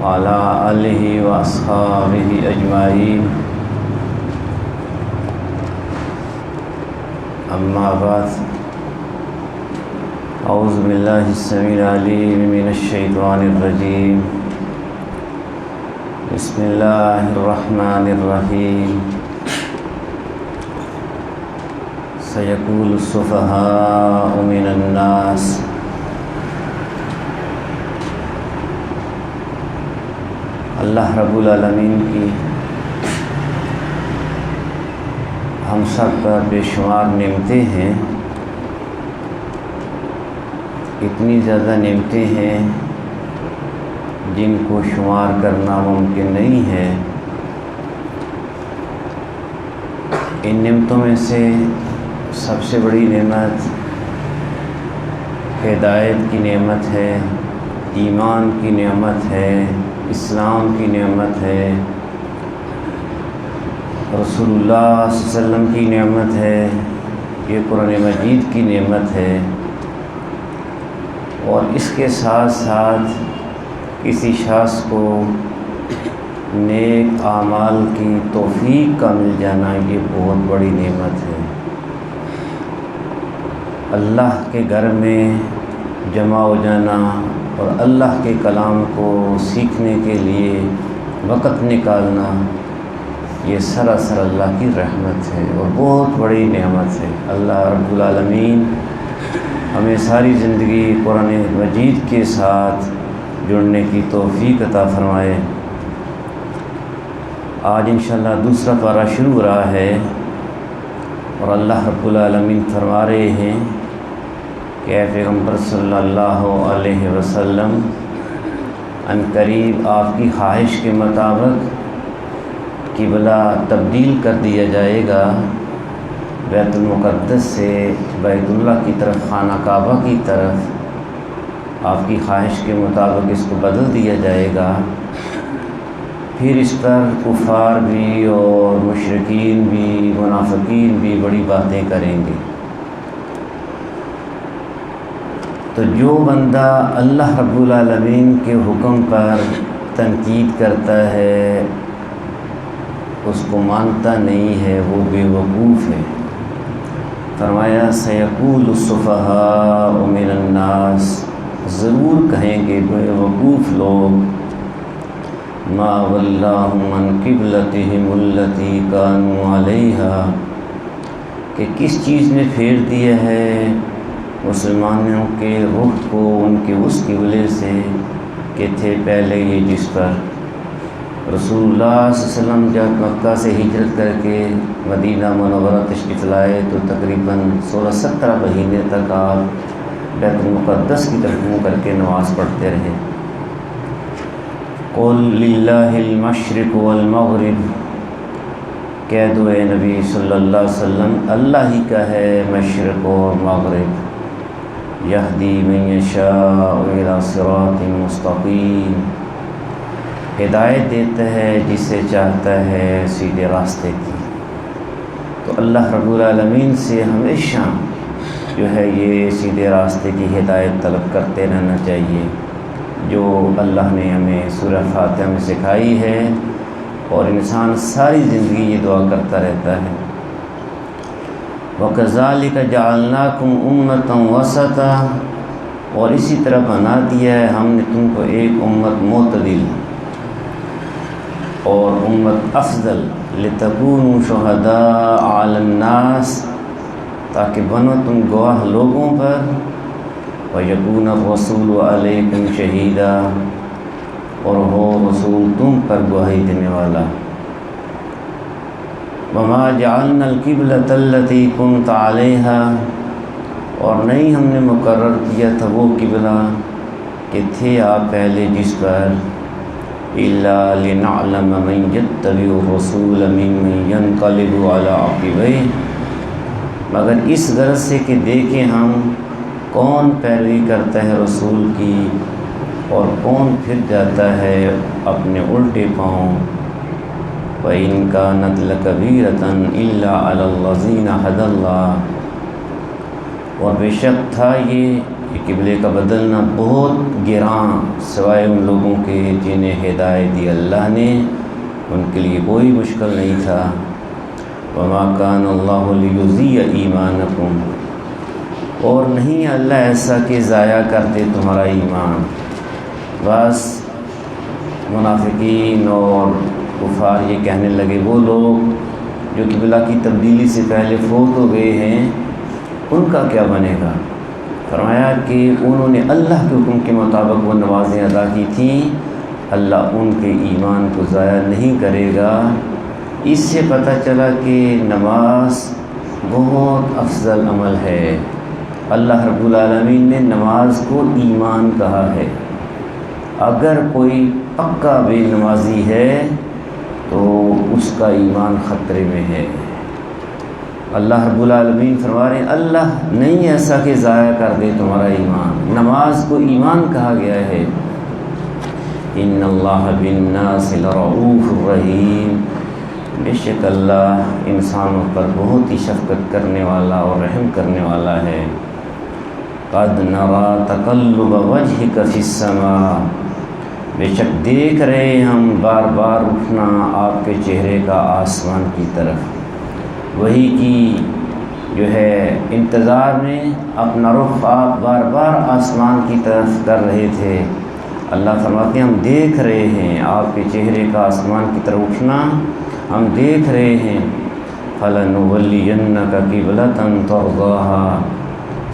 وعلى آلہ واصحابہ اجمعین اما بعد اعوذ باللہ السمیع العلیم من الشیطان الرجیم بسم اللہ الرحمن الرحیم سیقول السفہاء من الناس اللہ رب العالمین کی ہم سب پر بے شمار نعمتیں ہیں، اتنی زیادہ نعمتیں ہیں جن کو شمار کرنا ممکن نہیں ہے۔ ان نعمتوں میں سے سب سے بڑی نعمت ہدایت کی نعمت ہے، ایمان کی نعمت ہے، اسلام کی نعمت ہے، رسول اللہ صلی اللہ علیہ وسلم کی نعمت ہے، یہ قرآن مجید کی نعمت ہے۔ اور اس کے ساتھ ساتھ کسی شخص کو نیک اعمال کی توفیق کا مل جانا یہ بہت بڑی نعمت ہے۔ اللہ کے گھر میں جمع ہو جانا اور اللہ کے کلام کو سیکھنے کے لیے وقت نکالنا یہ سراسر اللہ کی رحمت ہے اور بہت بڑی نعمت ہے۔ اللہ رب العالمین ہمیں ساری زندگی قرآن مجید کے ساتھ جڑنے کی توفیق عطا فرمائے۔ آج انشاءاللہ دوسرا پارہ شروع ہو رہا ہے اور اللہ رب العالمین فرما رہے ہیں کہ اے پیغمبر صلی اللہ علیہ وسلم ان قریب آپ کی خواہش کے مطابق قبلہ تبدیل کر دیا جائے گا، بیت المقدس سے بیت اللہ کی طرف، خانہ کعبہ کی طرف آپ کی خواہش کے مطابق اس کو بدل دیا جائے گا۔ پھر اس پر کفار بھی اور مشرکین بھی، منافقین بھی بڑی باتیں کریں گے۔ تو جو بندہ اللہ رب العالمین کے حکم پر تنقید کرتا ہے، اس کو مانتا نہیں ہے، وہ بے وقوف ہے۔ فرمایا سیقول السفہاء من الناس، ضرور کہیں گے بے وقوف لوگ، ما ولاہم عن قبلتہم التی کانوا علیہا، کہ کس چیز نے پھیر دیا ہے مسلمانوں کے رخ کو ان کے اس قبلے سے کہ تھے پہلے یہ جس پر۔ رسول اللہ صلی اللہ علیہ وسلم جب مکہ سے ہجرت کر کے مدینہ منورہ تشریف لائے تو تقریباً 16-17 مہینے تک آپ بیت المقدس کی طرف منہ کر کے نماز پڑھتے رہے۔ قل للہ المشرق والمغرب، کہہ دو اے نبی صلی اللہ علیہ وسلم اللہ ہی کا ہے مشرق اور مغرب، یہدی من یشاء الی صراط مستقیم، ہدایت دیتا ہے جسے چاہتا ہے سیدھے راستے کی۔ تو اللہ رب العالمین سے ہمیشہ جو ہے یہ سیدھے راستے کی ہدایت طلب کرتے رہنا چاہیے، جو اللہ نے ہمیں سورہ فاتحہ میں سکھائی ہے، اور انسان ساری زندگی یہ دعا کرتا رہتا ہے۔ وَكَذَلِكَ جَعَلْنَاكُمْ أُمَّةً وَسَطًا، اور اسی طرح بنا دیا ہے ہم نے تم کو ایک امت معتدل اور امت افضل، لِتَكُونُوا شُهَدَاءَ عَلَى النَّاسِ، تاکہ بنو تم گواہ لوگوں پر، وَيَكُونَ الرَّسُولُ عَلَيْكُمْ شَهِيدًا، اور ہو رسول تم پر گواہی دینے والا۔ وَمَا جَعَلْنَا الْقِبْلَةَ الَّتِي كُنْتَ عَلَيْهَا، اور نہیں ہم نے مقرر کیا تھا وہ قبلہ کہ تھے آپ پہلے جس پر، إِلَّا لِنَعْلَمَ مَنْ يَتَّبِعُ الرَّسُولَ مِمَّنْ يَنْقَلِبُ عَلَىٰ عَقِبَيْهِ، مگر اس غرض سے کہ دیکھیں ہم کون پیروی کرتا ہے رسول کی اور کون پھر جاتا ہے اپنے الٹے پاؤں۔ وَإِنْ كَانَتْ لَكَبِيرَةً إِلَّا عَلَى الَّذِينَ هَدَى اللَّهُ، اور بے شک تھا یہ یہ قبلے کا بدلنا بہت گراں، سوائے ان لوگوں کے جنہیں ہدایت دی اللہ نے، ان کے لیے کوئی مشکل نہیں تھا۔ وما کان اللہ لیضیع ایمانکم، اور نہیں اللہ ایسا کہ ضائع کر دے تمہارا ایمان۔ بس منافقین اور کفار یہ کہنے لگے، وہ لوگ جو قبلہ کی تبدیلی سے پہلے فوت ہو گئے ہیں ان کا کیا بنے گا؟ فرمایا کہ انہوں نے اللہ کے حکم کے مطابق وہ نمازیں ادا کی تھیں، اللہ ان کے ایمان کو ضائع نہیں کرے گا۔ اس سے پتہ چلا کہ نماز بہت افضل عمل ہے۔ اللہ رب العالمین نے نماز کو ایمان کہا ہے۔ اگر کوئی پکا بے نمازی ہے تو اس کا ایمان خطرے میں ہے۔ اللہ رب العالمین فرما رہے ہیں اللہ نہیں ایسا کہ ضائع کر دے تمہارا ایمان، نماز کو ایمان کہا گیا ہے۔ ان اللہ بالناس لرؤوف الرحیم، بے شک اللہ انسانوں پر بہت ہی شفقت کرنے والا اور رحم کرنے والا ہے۔ قد نری تقلب وجهک فی السماء، بے شک دیکھ رہے ہیں ہم بار بار اٹھنا آپ کے چہرے کا آسمان کی طرف۔ وہی کی جو ہے انتظار میں اپنا رخ آپ بار بار آسمان کی طرف کر رہے تھے۔ اللہ فرماتے ہیں ہم دیکھ رہے ہیں آپ کے چہرے کا آسمان کی طرف اٹھنا، ہم دیکھ رہے ہیں۔ فَلَنُوَلِّيَنَّكَ قِبْلَةً تَرْضَاهَا،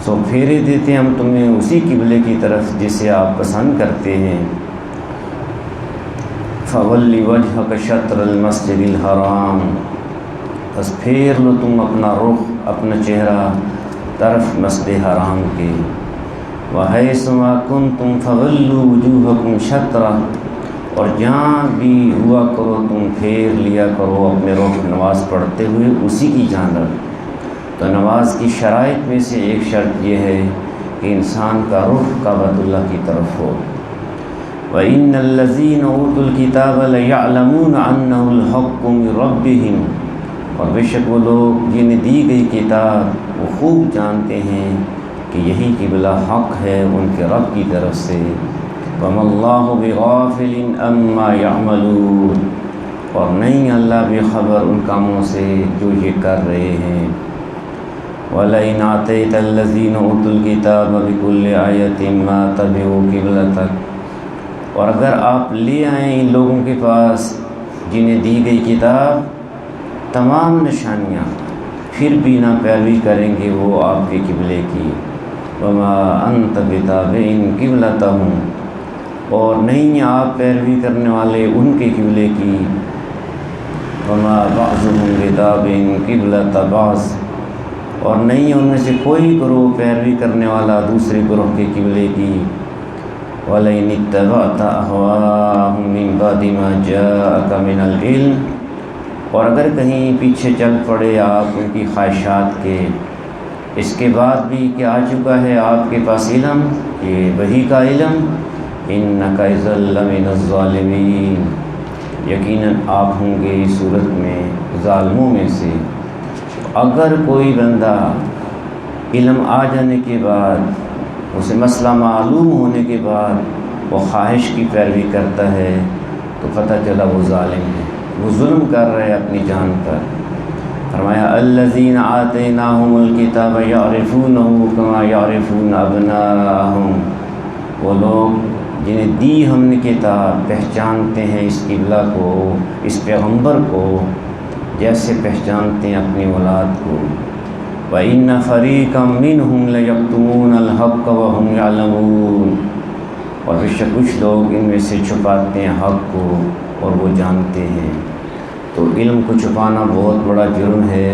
سو پھیرے دیتے ہم تمہیں اسی قبلے کی طرف جسے آپ پسند کرتے ہیں۔ فَوَلِّ وَجْهَكَ شَطْرَ الْمَسْجِدِ الْحَرَامِ، بس پھیر لو تم اپنا رخ، اپنا چہرہ طرف مسجد حرام کے۔ وَحَيْثُ مَا كُنْتُمْ فَوَلُّوا وُجُوهَكُمْ شَطْرَهُ، اور جہاں بھی ہوا کرو تم پھیر لیا کرو اپنے رخ نماز پڑھتے ہوئے اسی کی جانب۔ تو نماز کی شرائط میں سے ایک شرط یہ ہے کہ انسان کا رخ کعبۃ اللہ کی طرف ہو۔ وَإِنَّ الَّذِينَ أُوتُوا الْكِتَابَ لَيَعْلَمُونَ أَنَّهُ الْحَقُّ مِنْ رَبِّهِمْ، اور بے شک وہ لوگ جنہیں دی گئی کتاب وہ خوب جانتے ہیں کہ یہی قبلہ حق ہے ان کے رب کی طرف سے۔ وَمَا اللَّهُ بِغَافِلٍ عَمَّا يَعْمَلُونَ، اور نہیں اللہ بے خبر ان کاموں سے جو یہ کر رہے ہیں۔ وَلَئِنْ آتَيْتَ الَّذِينَ أُوتُوا الْكِتَابَ بِكُلِّ آيَةٍ مَا تَبِعُوا قِبْلَتَكَ، اور اگر آپ لے آئیں ان لوگوں کے پاس جنہیں دی گئی کتاب تمام نشانیاں، پھر بھی نہ پیروی کریں گے وہ آپ کے قبلے کی۔ وَمَا أَنْتَ بِتَابِعٍ قِبْلَتَهُمْ، اور نہیں آپ پیروی کرنے والے ان کے قبلے کی۔ وَمَا بَعْضُهُمْ بِتَابِعٍ قِبْلَةَ بَعْضٍ، اور نہیں ان میں سے کوئی گروہ پیروی کرنے والا دوسرے گروہ کے قبلے کی۔ وَلَئِنِ اتَّبَعْتَ أَهْوَاءَهُمْ مِنْ بَعْدِ مَا جَاءَكَ مِنَ الْعِلْمِ، اور اگر کہیں پیچھے چل پڑے آپ ان کی خواہشات کے، اس کے بعد بھی کہ آ چکا ہے آپ کے پاس علم، یہ وحی کا علم، إِنَّكَ إِذًا لَّمِنَ الظَّالِمِينَ، یقیناً آپ ہوں گے اس صورت میں ظالموں میں سے۔ اگر کوئی بندہ علم آ جانے کے بعد، اسے مسئلہ معلوم ہونے کے بعد وہ خواہش کی پیروی کرتا ہے تو پتہ چلا وہ ظالم ہے، وہ ظلم کر رہا ہے اپنی جان پر۔ فرمایا الذین آتیناہم الکتاب یعرفونہ کما یعرفون ابناءہم، وہ لوگ جنہیں دی ہم نے کتاب پہچانتے ہیں اس قبلہ کو، اس پیغمبر کو، جیسے پہچانتے ہیں اپنی اولاد کو۔ وَإِنَّ فَرِيقًا مِّنْهُمْ لَيَكْتُمُونَ الْحَقَّ وَهُمْ يَعْلَمُونَ، اور بے شک کچھ لوگ ان میں سے چھپاتے ہیں حق کو اور وہ جانتے ہیں۔ تو علم کو چھپانا بہت بڑا جرم ہے۔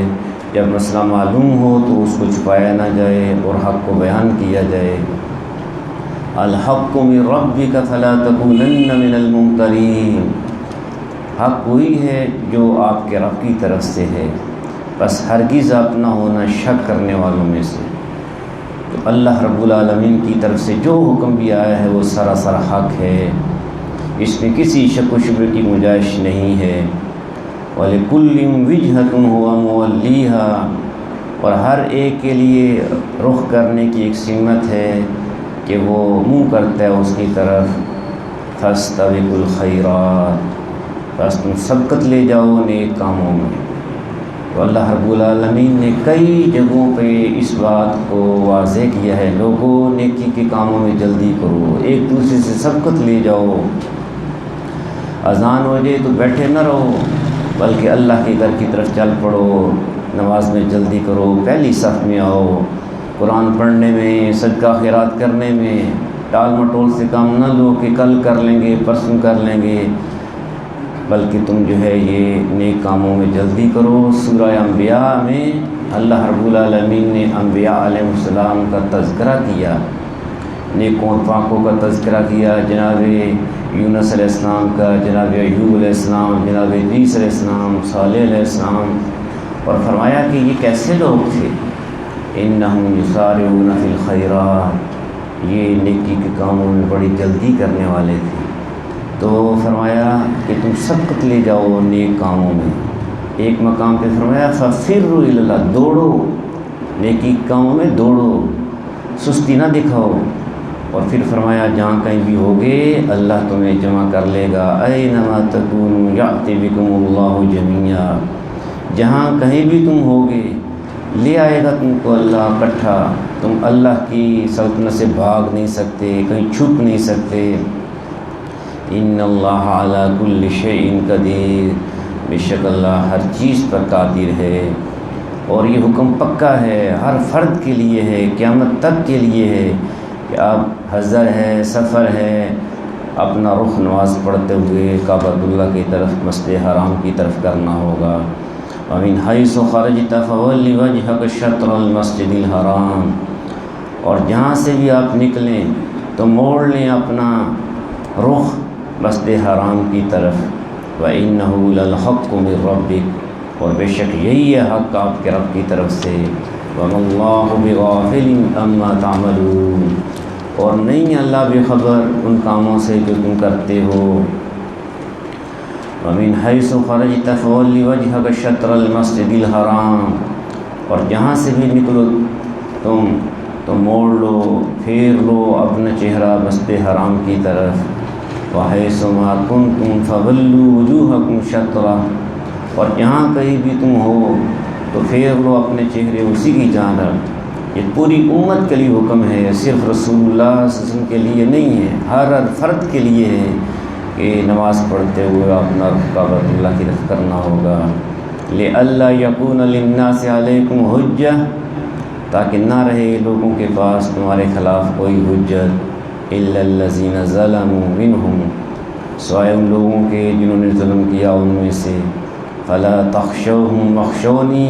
جب مسئلہ معلوم ہو تو اس کو چھپایا نہ جائے اور حق کو بیان کیا جائے۔ الحق من ربک فلا تکونن من الممترین، حق وہی ہے جو آپ کے رب کی طرف سے ہے، بس ہرگز آپ نہ ہونا شک کرنے والوں میں سے۔ تو اللہ رب العالمین کی طرف سے جو حکم بھی آیا ہے وہ سراسر حق ہے، اس میں کسی شک و شبہ کی گنجائش نہیں ہے۔ وَلِكُلٍّ وِجْهَةٌ هُوَ مُوَلِّيهَا، اور ہر ایک کے لیے رخ کرنے کی ایک سمت ہے کہ وہ منہ کرتا ہے اس کی طرف، فاستبقوا الخیرات، بس تم سبقت لے جاؤ نیک کاموں میں۔ تو اللہ رب العالمین نے کئی جگہوں پہ اس بات کو واضح کیا ہے، لوگوں نیکی کے کاموں میں جلدی کرو، ایک دوسرے سے سبقت لے جاؤ، اذان ہو جائے تو بیٹھے نہ رہو بلکہ اللہ کے گھر کی طرف چل پڑو، نماز میں جلدی کرو، پہلی صف میں آؤ، قرآن پڑھنے میں، صدقہ خیرات کرنے میں ٹال مٹول سے کام نہ لو کہ کل کر لیں گے، پرسوں کر لیں گے، بلکہ تم جو ہے یہ نیک کاموں میں جلدی کرو۔ سورہ انبیاء میں اللہ رب العالمین نے انبیاء علیہ السلام کا تذکرہ کیا، نیکوں اور پاکوں کا تذکرہ کیا، جناب یونس علیہ السلام کا، جناب ایوب علیہ السلام، جناب ادریس علیہ السلام، صالح علیہ السلام، اور فرمایا کہ یہ کیسے لوگ تھے، انہم یسارعون فی الخیرات، یہ نیکی کے کاموں میں بڑی جلدی کرنے والے تھے۔ تو فرمایا کہ تم سبقت لے جاؤ نیک کاموں میں۔ ایک مقام پہ فرمایا ففروا الی اللہ، دوڑو نیکی کاموں میں، دوڑو، سستی نہ دکھاؤ۔ اور پھر فرمایا جہاں کہیں بھی ہوگے اللہ تمہیں جمع کر لے گا، اینما تکونوا یأتی بکم اللہ جمیعا، جہاں کہیں بھی تم ہوگے لے آئے گا تم کو اللہ اکٹھا، تم اللہ کی سلطنت سے بھاگ نہیں سکتے، کہیں چھپ نہیں سکتے۔ ان اللہ علی کل شیء قدیر، بے شک اللہ ہر چیز پر قادر ہے، اور یہ حکم پکا ہے، ہر فرد کے لیے ہے، قیامت تک کے لیے ہے کہ آپ حضر ہے، سفر ہے، اپنا رخ نماز پڑھتے ہوئے کعبۃ اللہ کی طرف، مسجد حرام کی طرف کرنا ہوگا۔ ومن حیث خرجت فول وجہک شطر المسجد الحرام، اور جہاں سے بھی آپ نکلیں تو موڑ لیں اپنا رخ مسجد حرام کی طرف۔ وَإِنَّهُ لَلْحَقُّ مِن رَبِّكَ، اور بے شک یہی ہے حق آپ کے رب کی طرف سے۔ وَمَا اللَّهُ بِغَافِلٍ عَمَّا تَعْمَلُونَ، اور نہیں ہے اللہ بے خبر ان کاموں سے جو تم کرتے ہو۔ وَمِنْ حَيْثُ خَرَجْتَ فَوَلِّ وَجْهَكَ شَطْرَ الْمَسْجِدِ الْحَرَامِ، اور جہاں سے بھی نکلو تم تو موڑ لو، پھیر لو اپنا چہرہ مسجد حرام کی طرف۔ وَحَيْثُ مَا كُنْتُمْ فَوَلُّوا وُجُوهَكُمْ شَطْرَهُ، اور جہاں کہیں بھی تم ہو تو پھیر لو اپنے چہرے اسی کی جانب۔ یہ پوری امت کے لیے حکم ہے، صرف رسول اللہ صلی اللہ علیہ وسلم کے لیے نہیں ہے، ہر فرد کے لیے ہے کہ نماز پڑھتے ہوئے اپنا رخ کعبۃ اللہ کی طرف کرنا ہوگا۔ لِأَلَّا يَكُونَ لِلنَّاسِ عَلَيْكُمْ حُجَّةٌ، تاکہ نہ رہے لوگوں کے پاس تمہارے خلاف کوئی حجت، إِلَّا الَّذِينَ ظَلَمُوا مِنْهُمْ، سوائے ان لوگوں کے جنہوں نے ظلم کیا ان میں سے۔ فَلَا تَخْشَوْهُمْ وَاخْشَوْنِي،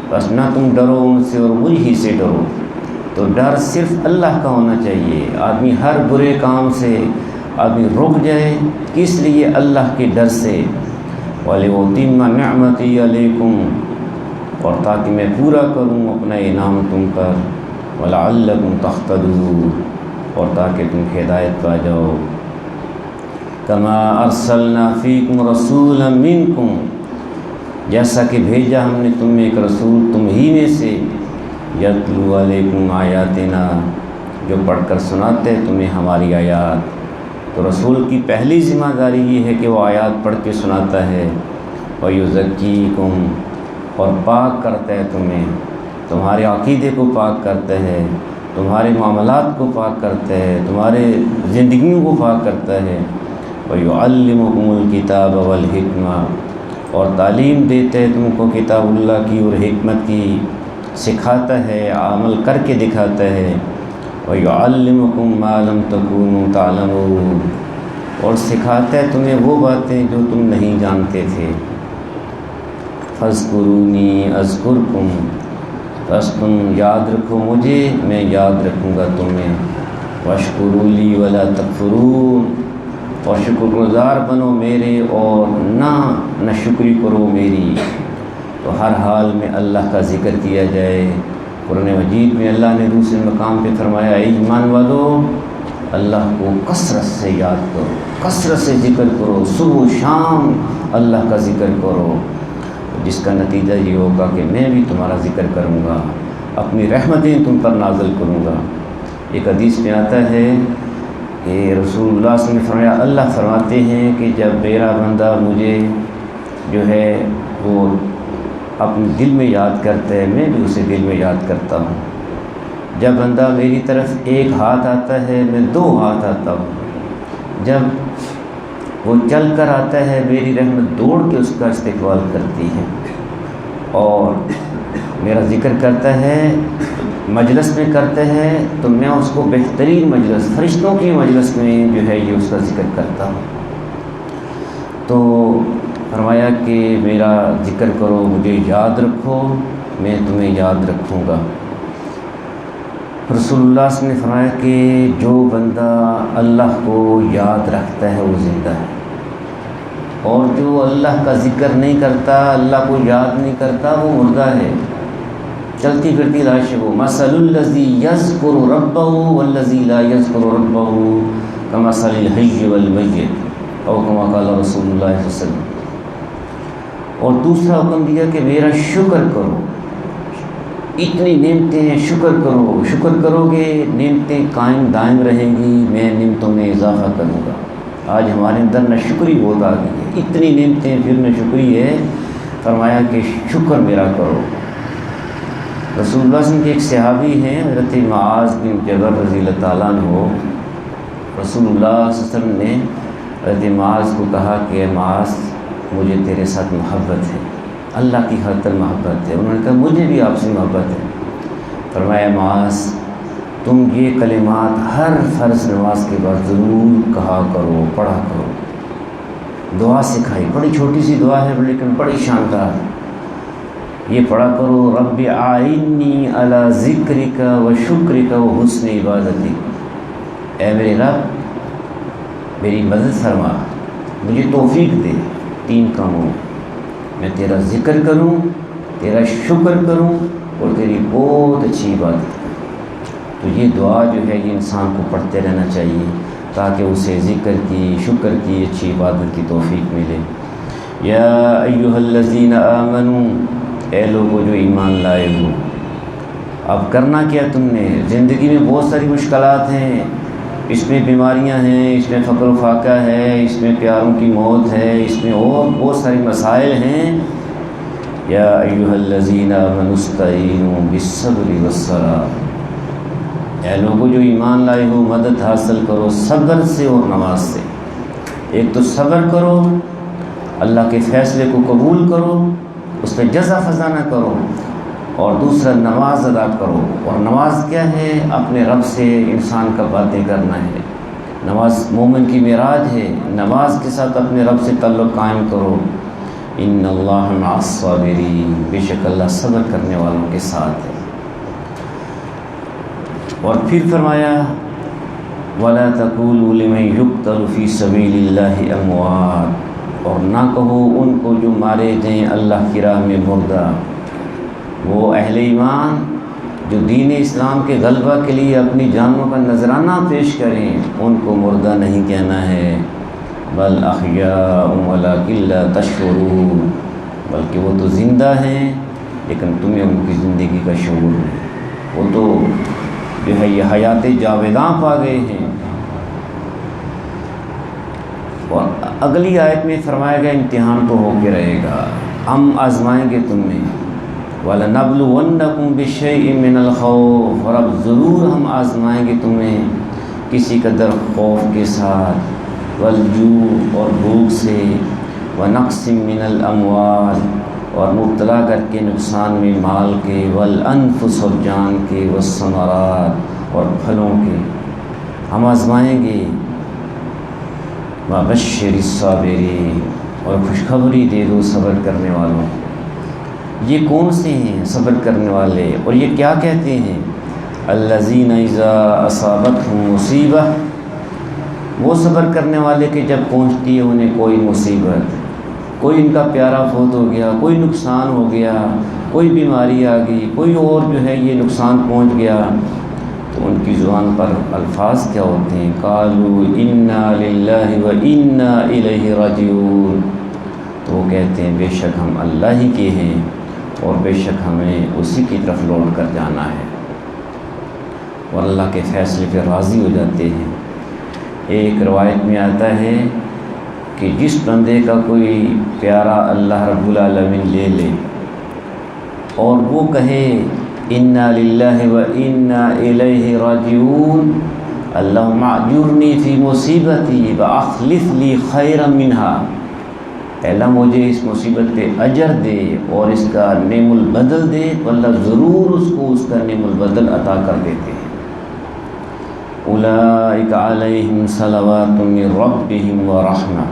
بس نہ تم ڈرو ان سے اور مجھ ہی سے ڈرو۔ تو ڈر صرف اللہ کا ہونا چاہیے، آدمی ہر برے کام سے آدمی رک جائے، کس لیے؟ اللہ کے ڈر سے۔ وَلِأُتِمَّ نِعْمَتِي عَلَيْكُمْ، اور تاکہ میں پورا کروں اپنا انعام تم پر۔ وَلَعَلَّكُمْ تَهْتَدُونَ، اور تاکہ تم ہدایت پا جاؤ۔ كَمَا أَرْسَلْنَا فِيكُمْ رَسُولًا مِّنْكُمْ، جیسا کہ بھیجا ہم نے تم میں ایک رسول تم ہی میں سے، يَتْلُو عَلَيْكُمْ آيَاتِنَا، جو پڑھ کر سناتے تمہیں ہماری آیات۔ تو رسول کی پہلی ذمہ داری یہ ہے کہ وہ آیات پڑھ کے سناتا ہے۔ وَيُزَكِّيكُمْ، اور پاک کرتا ہے تمہیں، تمہارے عقیدے کو پاک کرتا ہے، تمہارے معاملات کو پاک کرتا ہے، تمہارے زندگیوں کو پاک کرتا ہے۔ وَيُعَلِّمُكُمُ الْكِتَابَ وَالْحِكْمَةَ، اور تعلیم دیتے ہیں تم کو کتاب اللہ کی اور حکمت کی، سکھاتا ہے، عمل کر کے دکھاتا ہے۔ وَيُعَلِّمُكُم مَّا لَمْ تَكُونُوا تَعْلَمُونَ، اور سکھاتا ہے تمہیں وہ باتیں جو تم نہیں جانتے تھے۔ فَاذْكُرُونِي أَذْكُرْكُمْ، بس تم یاد رکھو مجھے، میں یاد رکھوں گا تمہیں۔ وَاشْكُرُوا لِي وَلَا تَكْفُرُونَ، اور شکر گزار بنو میرے اور نہ شکری کرو میری۔ تو ہر حال میں اللہ کا ذکر کیا جائے۔ قرآن مجید میں اللہ نے دوسرے مقام پہ فرمایا، اے ایمان والو، اللہ کو کثرت سے یاد کرو، کثرت سے ذکر کرو، صبح و شام اللہ کا ذکر کرو، جس کا نتیجہ یہ ہوگا کہ میں بھی تمہارا ذکر کروں گا، اپنی رحمتیں تم پر نازل کروں گا۔ ایک حدیث میں آتا ہے کہ رسول اللہ صلی اللہ علیہ وسلم نے فرمایا، اللہ فرماتے ہیں کہ جب میرا بندہ مجھے جو ہے وہ اپنے دل میں یاد کرتا ہے، میں بھی اسے دل میں یاد کرتا ہوں۔ جب بندہ میری طرف ایک ہاتھ آتا ہے، میں 2 ہاتھ آتا ہوں۔ جب وہ چل کر آتا ہے، میری رحمت دوڑ کے اس کا استقبال کرتی ہے، اور میرا ذکر کرتا ہے، مجلس میں کرتا ہے، تو میں اس کو بہترین مجلس، فرشتوں کی مجلس میں جو ہے یہ اس کا ذکر کرتا ہوں۔ تو فرمایا کہ میرا ذکر کرو، مجھے یاد رکھو، میں تمہیں یاد رکھوں گا۔ رسول اللہ صلی اللہ علیہ وسلم نے فرمایا کہ جو بندہ اللہ کو یاد رکھتا ہے وہ زندہ ہے، اور جو اللہ کا ذکر نہیں کرتا، اللہ کو یاد نہیں کرتا، وہ مردہ ہے، چلتی پھرتی لاش ہے وہ۔ مثل الذی یذکر ربہ والذی لا یذکر ربہ کمثل الحی والمیت، او کما قال رسول اللہ صلی اللہ علیہ وسلم۔ اور دوسرا حکم دیا کہ میرا شکر کرو، اتنی نعمتیں ہیں، شکر کرو، شکر کرو گے نعمتیں قائم دائم رہیں گی، میں نعمتوں میں اضافہ کروں گا۔ آج ہمارے اندر نہ شکری بہت آ گئی ہے، اتنی نعمتیں پھر نہ شکری ہے۔ فرمایا کہ شکر میرا کرو۔ رسول اللہ صلی اللہ علیہ وسلم کے ایک صحابی ہیں حضرت معاذ بن جبل رضی اللہ تعالیٰ عنہ، رسول اللہ صلی اللہ علیہ وسلم نے حضرت معاذ کو کہا کہ معاذ مجھے تیرے ساتھ محبت ہے، اللہ کی خاطر محبت ہے۔ انہوں نے کہا مجھے بھی آپ سے محبت ہے۔ فرمایا معاذ تم یہ کلمات ہر فرض نماز کے بعد ضرور کہا کرو، پڑھا کرو۔ دعا سکھائی، بڑی چھوٹی سی دعا ہے لیکن بڑی شاندار۔ یہ پڑھا کرو، رب اعینی علی ذکرک و شکرک و حسن عبادتک، اے میرے رب میری مدد فرما، مجھے توفیق دے 3 کاموں، میں تیرا ذکر کروں، تیرا شکر کروں اور تیری بہت اچھی عبادت کروں۔ تو یہ دعا جو ہے یہ انسان کو پڑھتے رہنا چاہیے تاکہ اسے ذکر کی، شکر کی، اچھی عبادت کی توفیق ملے۔ یا ایھا الذین آمنوا، اے لوگوں جو ایمان لائے ہو، اب کرنا کیا تم نے؟ زندگی میں بہت ساری مشکلات ہیں، اس میں بیماریاں ہیں، اس میں فقر و فاقہ ہے، اس میں پیاروں کی موت ہے، اس میں اور بہت ساری مسائل ہیں۔ یا ایھا الذین آمنوا استعینوا بالصبر والصلاۃ، اے لوگوں جو ایمان لائے ہو مدد حاصل کرو صبر سے اور نماز سے۔ ایک تو صبر کرو، اللہ کے فیصلے کو قبول کرو، اس پہ جزا فضا نہ کرو، اور دوسرا نماز ادا کرو۔ اور نماز کیا ہے؟ اپنے رب سے انسان کا باتیں کرنا ہے۔ نماز مومن کی معراج ہے، نماز کے ساتھ اپنے رب سے تعلق قائم کرو۔ ان اللہ مع الصابرین، بے شک اللہ صبر کرنے والوں کے ساتھ ہے۔ اور پھر فرمایا وَلَا تَقُولُوا لِمَن يُقْتَلُ فِي سَبِيلِ اللَّهِ أَمْوَاتٌ، اور نہ کہو ان کو جو مارے جائیں اللہ کی راہ میں مردہ۔ وہ اہل ایمان جو دین اسلام کے غلبہ کے لیے اپنی جانوں کا نذرانہ پیش کریں، ان کو مردہ نہیں کہنا ہے، بل احیاء ولکن لا تشعرون، بلکہ وہ تو زندہ ہیں لیکن تمہیں ان کی زندگی کا شعور نہیں۔ وہ تو جو ہے یہ حیات جاویداں پا گئے ہیں۔ اور اگلی آیت میں فرمایا گیا امتحان تو ہو کے رہے گا، ہم آزمائیں گے تمہیں۔ وَلَنَبْلُوَنَّكُمْ بِشَيْءٍ مِّنَ الْخَوْفِ، اور اب ضرور ہم آزمائیں گے تمہیں کسی قدر خوف کے ساتھ، وَالْجُوعِ، اور بھوک سے، وَنَقْصٍ مِّنَ الْأَمْوَالِ، اور مبتلا کر کے نقصان میں مال کے، وَالْأَنفُسِ، اور جان کے، وَالثَّمَرَاتِ، اور پھلوں کے ہم آزمائیں گے۔ وَبَشِّرِ الصَّابِرِينَ، اور خوشخبری دے دو صبر کرنے والوں کو۔ یہ کون سے ہیں صبر کرنے والے؟ اور یہ کیا کہتے ہیں؟ الذین اذا اصابتہم مصیبہ، وہ صبر کرنے والے کہ جب پہنچتی ہے انہیں کوئی مصیبت، کوئی ان کا پیارا فوت ہو گیا، کوئی نقصان ہو گیا، کوئی بیماری آ گئی، کوئی اور جو ہے یہ نقصان پہنچ گیا، تو ان کی زبان پر الفاظ کیا ہوتے ہیں؟ قالوا انا للہ و انا الیہ راجعون، تو وہ کہتے ہیں بے شک ہم اللہ ہی کے ہیں اور بے شک ہمیں اسی کی طرف لوٹ کر جانا ہے۔ اور اللہ کے فیصلے پہ راضی ہو جاتے ہیں۔ ایک روایت میں آتا ہے کہ جس بندے کا کوئی پیارا اللہ رب العالمین لے لے اور وہ کہے انا للہ و انا الیہ راجعون، اللہم اجرنی فی مصیبتی واخلف لی خیرا منہا، اللہ مجھے اس مصیبت پہ اجر دے اور اس کا نعم البدل دے، تو اللہ ضرور اس کو اس کا نعم البدل عطا کر دیتے ہیں۔ اولئک علیہم صلوات من ربہم ورحمہ،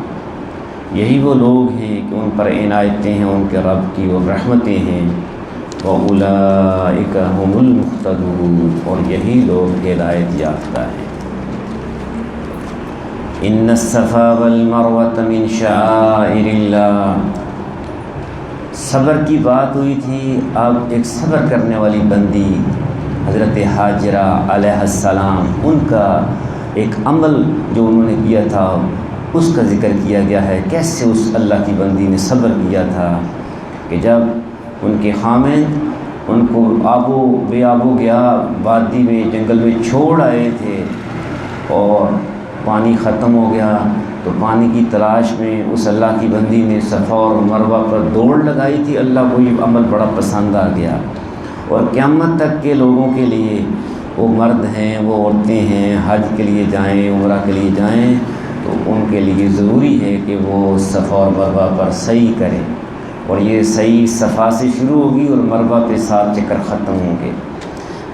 یہی وہ لوگ ہیں کہ ان پر عنایتیں ہیں ان کے رب کی اور رحمتیں ہیں۔ وَأُولَئِكَ هُمُ الْمُهْتَدُونَ، اور یہی لوگ ہدایت یافتہ ہیں۔ ان الصفا والمروة من شعائر اللہ، صبر کی بات ہوئی تھی، اب ایک صبر کرنے والی بندی حضرت حاجرہ علیہ السلام، ان کا ایک عمل جو انہوں نے کیا تھا اس کا ذکر کیا گیا ہے، کیسے اس اللہ کی بندی نے صبر کیا تھا کہ جب ان کے خامند ان کو بے آبو گیا وادی میں جنگل میں چھوڑ آئے تھے اور پانی ختم ہو گیا، تو پانی کی تلاش میں اس اللہ کی بندی نے صفا اور مروہ پر دوڑ لگائی تھی۔ اللہ کو یہ عمل بڑا پسند آ گیا، اور قیامت تک کے لوگوں کے لیے، وہ مرد ہیں وہ عورتیں ہیں، حج کے لیے جائیں عمرہ کے لیے جائیں تو ان کے لیے ضروری ہے کہ وہ صفا اور مروہ پر سعی کریں، اور یہ سعی صفا سے شروع ہوگی اور مروہ پہ 7 چکر ختم ہوں گے۔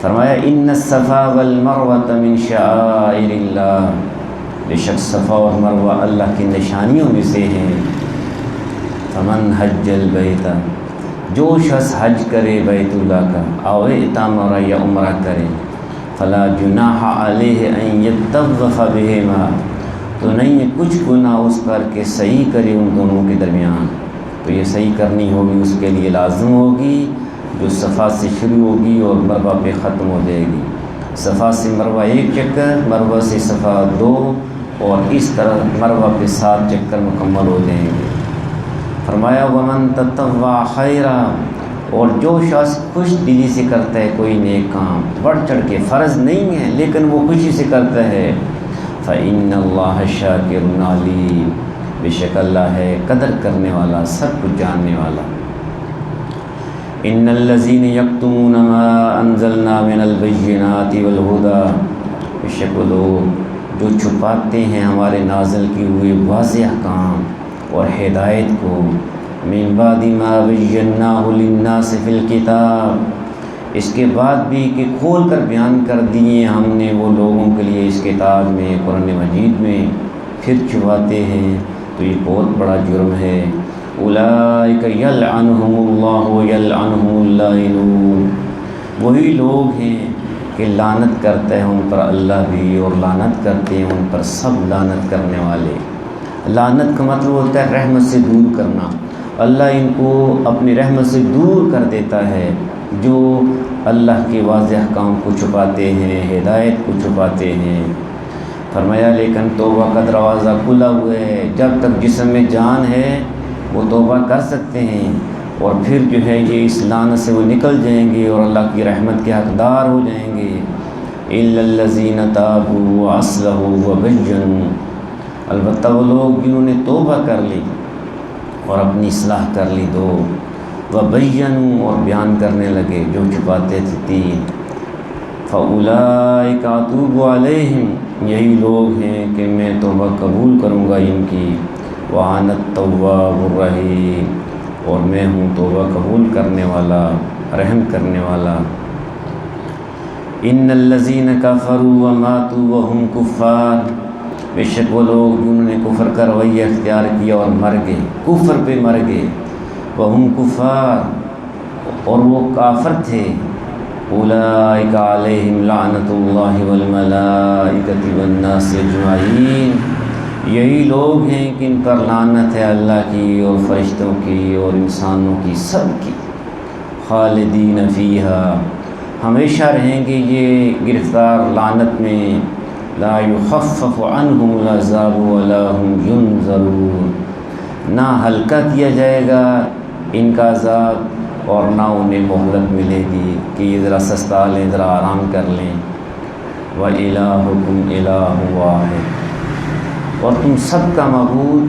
فرمایا ان الصفا والمروة من شعائر اللہ، بے شک صفا اور مروہ اللہ کی نشانیوں میں سے ہیں۔ فمن حج البیت، جو شخص حج کرے بیت اللہ کا، او اعتمر یا عمرہ کرے، فلا جناح علیہ ان یطوف بہما، تو نہیں ہے کچھ گناہ اس پر کہ صحیح کرے ان دونوں کے درمیان، تو یہ صحیح کرنی ہوگی اس کے لیے لازم ہوگی، جو صفا سے شروع ہوگی اور مروہ پہ ختم ہو جائے گی۔ صفا سے مروہ 1 چکر، مروہ سے صفا 2، اور اس طرح مروہ پہ 7 چکر مکمل ہو جائیں گے۔ فرمایا ومن تطوع خیرا، اور جو شخص خوش دلی سے کرتا ہے کوئی نیک کام، بڑھ چڑھ کے فرض نہیں ہے لیکن وہ خوشی سے کرتا ہے، فإن اللہ شاکر علیم، بے شک اللہ ہے قدر کرنے والا، سب کچھ جاننے والا۔ ان الذین یکتمون ما انزلنا من البینات والہدی، بے شک وہ لوگ جو چھپاتے ہیں ہمارے نازل کیے ہوئے واضح احکام اور ہدایت کو، من بعد ما بیناہ للناس فی الکتاب، اس کے بعد بھی کہ کھول کر بیان کر دیے ہم نے وہ لوگوں کے لیے اس کتاب میں، قرآن مجید میں، پھر چھپاتے ہیں تو یہ بہت بڑا جرم ہے۔ اولئک یلعنہم اللہ ویلعنہم اللاعنون، وہی لوگ ہیں کہ لعنت کرتا ہے ان پر اللہ بھی، اور لعنت کرتے ہیں ان پر سب لعنت کرنے والے۔ لعنت کا مطلب ہوتا ہے رحمت سے دور کرنا، اللہ ان کو اپنی رحمت سے دور کر دیتا ہے جو اللہ کے واضح احکام کو چھپاتے ہیں، ہدایت کو چھپاتے ہیں۔ فرمایا لیکن توبہ کا دروازہ کھلا ہوا ہے، جب تک جسم میں جان ہے وہ توبہ کر سکتے ہیں، اور پھر جو ہے یہ اس لعنت سے وہ نکل جائیں گے اور اللہ کی رحمت کے حقدار ہو جائیں گے۔ الا الذین تابوا واصلحوا وبینوا، البتہ وہ لوگ جنہوں نے توبہ کر لی اور اپنی اصلاح کر لی، وبینوا، اور بیان کرنے لگے جو چھپاتے تھے، فاولئک اتوب علیہم، یہی لوگ ہیں کہ میں توبہ قبول کروں گا ان کی، وانا التواب الرحیم، اور میں ہوں توبہ قبول کرنے والا، رحم کرنے والا۔ ان الذین کفروا وماتوا وهم کفار، بے شک وہ لوگ جنہوں نے کفر کا رویہ اختیار کیا اور مر گئے، کفر پہ مر گئے، وهم کفار، اور وہ کافر تھے، اولئک علیہم لعنت اللہ والملائکۃ والناس اجمعین، یہی لوگ ہیں کہ ان پر لعنت ہے اللہ کی اور فرشتوں کی اور انسانوں کی، سب کی، خالدین فیہا، ہمیشہ رہیں گے یہ گرفتار لعنت میں، لا یخفف عنہم العذاب ولا هم ینظرون، نہ ہلکا کیا جائے گا ان کا عذاب اور نہ انہیں مہلت ملے گی کہ یہ ذرا سستا لیں، ذرا آرام کر لیں، و الہکم الہ واحد، اور تم سب کا معبود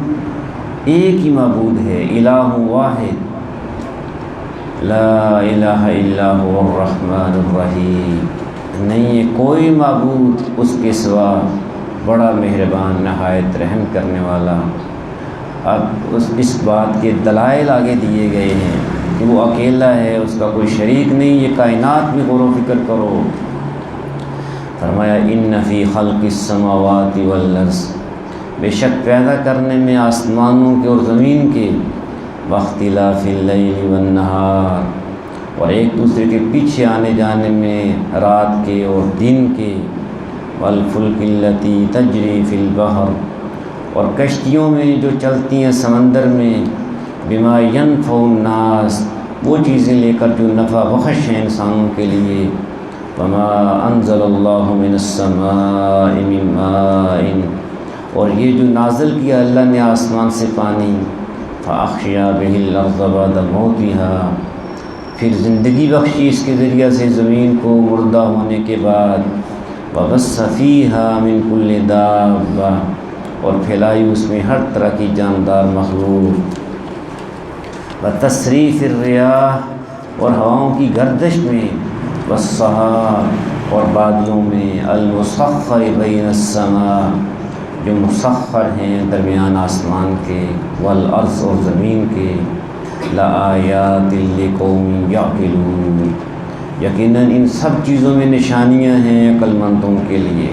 ایک ہی معبود ہے، الہ واحد، لا الہ الا هو الرحمن الرحیم، نہیں ہے کوئی معبود اس کے سوا، بڑا مہربان نہایت رحم کرنے والا۔ اب اس بات کے دلائل آگے دیے گئے ہیں کہ وہ اکیلا ہے، اس کا کوئی شریک نہیں، یہ کائنات میں غور و فکر کرو۔ فرمایا ان فی خلق السماوات والارض، بے شک پیدا کرنے میں آسمانوں کے اور زمین کے، واختلاف اللیل والنہار، اور ایک دوسرے کے پیچھے آنے جانے میں رات کے اور دن کے، والفلک التی تجری فی البحر، اور کشتیوں میں جو چلتی ہیں سمندر میں، بما ینفع الناس، وہ چیزیں لے کر جو نفع بخش ہیں انسانوں کے لیے، وما انزل اللہ من السماء من ماء، اور یہ جو نازل کیا اللہ نے آسمان سے پانی، فاحیا بہ الارض بعد موتها، پھر زندگی بخشی اس کے ذریعہ سے زمین کو مردہ ہونے کے بعد، وبث فیہا من کل دابہ، اور پھیلائی اس میں ہر طرح کی جاندار مخلوق، وتصریف الریاح، اور ہواؤں کی گردش میں، والسحاب، اور بادلوں میں، المسخر بین السماء، جو مسخر ہیں درمیان آسمان کے، والارض، اور زمین کے، لآیات لقوم یعقلون، یقیناً ان سب چیزوں میں نشانیاں ہیں عقل مندوں کے لیے۔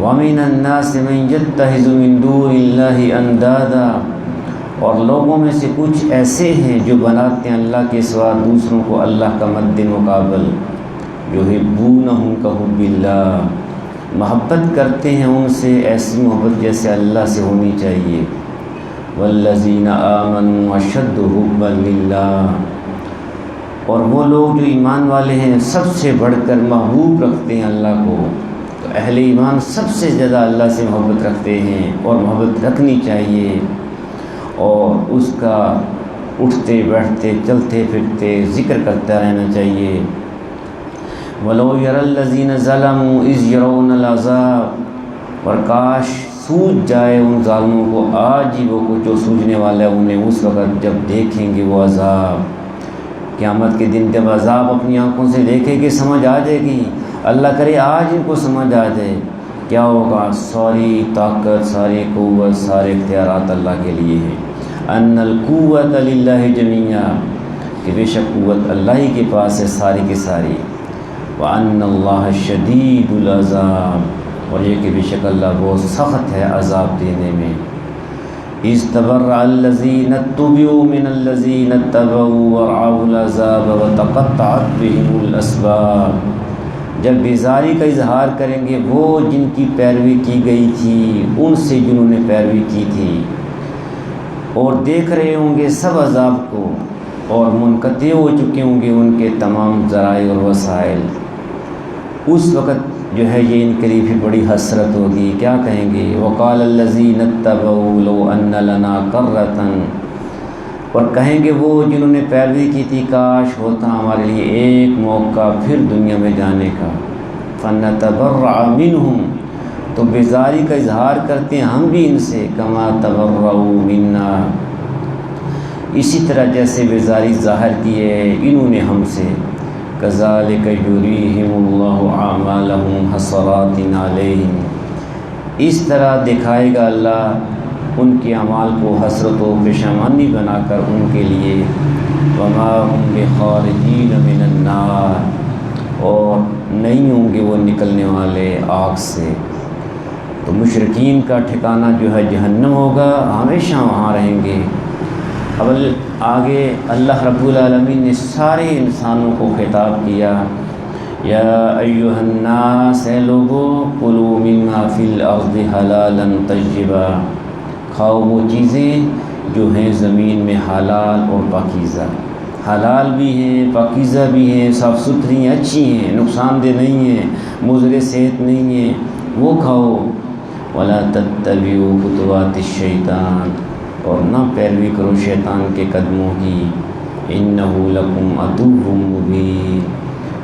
وَمِنَ النَّاسِ مَن يَتَّخِذُ مِن دُونِ اللَّهِ أَندَادًا، اور لوگوں میں سے کچھ ایسے ہیں جو بناتے ہیں اللہ کے سوا دوسروں کو اللہ کا مد مقابل، یحبونہم کحب اللہ، محبت کرتے ہیں ان سے ایسی محبت جیسے اللہ سے ہونی چاہیے، والذین آمنوا اشد حبا للہ، اور وہ لوگ جو ایمان والے ہیں سب سے بڑھ کر محبوب رکھتے ہیں اللہ کو، تو اہل ایمان سب سے زیادہ اللہ سے محبت رکھتے ہیں اور محبت رکھنی چاہیے، اور اس کا اٹھتے بیٹھتے چلتے پھرتے ذکر کرتا رہنا چاہیے۔ وَلَوْ يَرَى الَّذِينَ ظَلَمُوا إِذْ يَرَوْنَ الْعَذَابَ، اور کاش سوجھ جائے ان ظالموں کو آج ہی وہ کچھ جو سوجھنے والا ہے انہیں اس وقت جب دیکھیں گے وہ عذاب، قیامت کے دن جب عذاب اپنی آنکھوں سے دیکھیں گے سمجھ آ جائے گی، اللہ کرے آج ان کو سمجھ آ جائے، کیا ہوگا؟ ساری طاقت، ساری قوت، سارے اختیارات اللہ کے لیے ہیں، ان القوت للہ جمیعا، کہ بے شک قوت اللہ ہی کے پاس ہے ساری کی ساری، وَأَنَّ اللَّهَ شَدِيدُ الْعَذَابِ، اور یہ کہ بے شک اللہ بہت سخت ہے عذاب دینے میں۔ اِذْ تَبَرَّأَ الَّذِينَ اتُّبِعُوا مِنَ الَّذِينَ اتَّبَعُوا وَرَأَوُا الْعَذَابَ وَتَقَطَّعَتْ بِهِمُ الْأَسْبَابُ، جب بیزاری کا اظہار کریں گے وہ جن کی پیروی کی گئی تھی ان سے جنہوں نے پیروی کی تھی، اور دیکھ رہے ہوں گے سب عذاب کو، اور منقطع ہو چکے ہوں گے ان کے تمام ذرائع اور وسائل، اس وقت جو ہے یہ ان کے لیے بھی بڑی حسرت ہوگی، کیا کہیں گے؟ وَقَالَ الَّذِينَ اتَّبَعُوا لَوْ أَنَّ لَنَا كَرَّةً، اور کہیں گے وہ جنہوں نے پیروی کی تھی کاش ہوتا ہمارے لیے ایک موقع پھر دنیا میں جانے کا، فَنَتَبَرَّأَ مِنْهُمْ، تو بیزاری کا اظہار کرتے ہیں ہم بھی ان سے، كَمَا تَبَرَّؤُوا مِنَّا، اسی طرح جیسے بیزاری ظاہر کی ہے انہوں نے ہم سے، كَذَلِكَ يُرِيهِمُ اللَّهُ أَعْمَالَهُمْ حَسَرَاتٍ عَلَيْهِمْ، اس طرح دکھائے گا اللہ ان کے اعمال کو حسرت و پشیمانی بنا کر ان کے لیے، وَمَا هُمْ بِخَارِجِينَ مِنَ النَّارِ، اور نہیں ہوں گے وہ نکلنے والے آگ سے، تو مشرکین کا ٹھکانہ جو ہے جہنم ہوگا، ہمیشہ وہاں رہیں گے۔ اب آگے اللہ رب العالمین نے سارے انسانوں کو خطاب کیا، یا ایھا الناس، اے لوگو، کلوا مما فی الارض حلالا طیبا، کھاؤ وہ چیزیں جو ہیں زمین میں حلال اور پاکیزہ، حلال بھی ہیں پاکیزہ بھی ہیں، صاف ستھری ہیں، اچھی ہیں، نقصان دہ نہیں ہیں، مضر صحت نہیں ہیں، وہ کھاؤ۔ ولا تتبعوا خطوات الشیطان، اور نہ پیروی کرو شیطان کے قدموں کی، انہ لکم عدو مبین،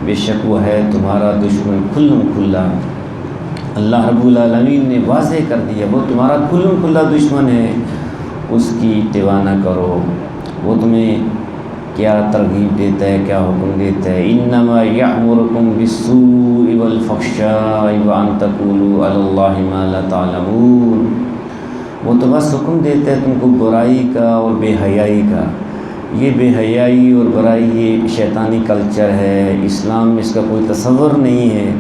بے شک وہ ہے تمہارا دشمن کھلم کھلا۔ اللہ رب العالمین نے واضح کر دیا وہ تمہارا کھلم کھلا دشمن ہے، اس کی اتباع نہ کرو۔ وہ تمہیں کیا ترغیب دیتا ہے، کیا حکم دیتا ہے؟ انما یأمرکم بالسوء والفحشاء وان تقولوا علی اللہ ما لا تعلمون۔ وہ تو بس حکم دیتا ہے تم کو برائی کا اور بے حیائی کا۔ یہ بے حیائی اور برائی یہ شیطانی کلچر ہے، اسلام میں اس کا کوئی تصور نہیں ہے۔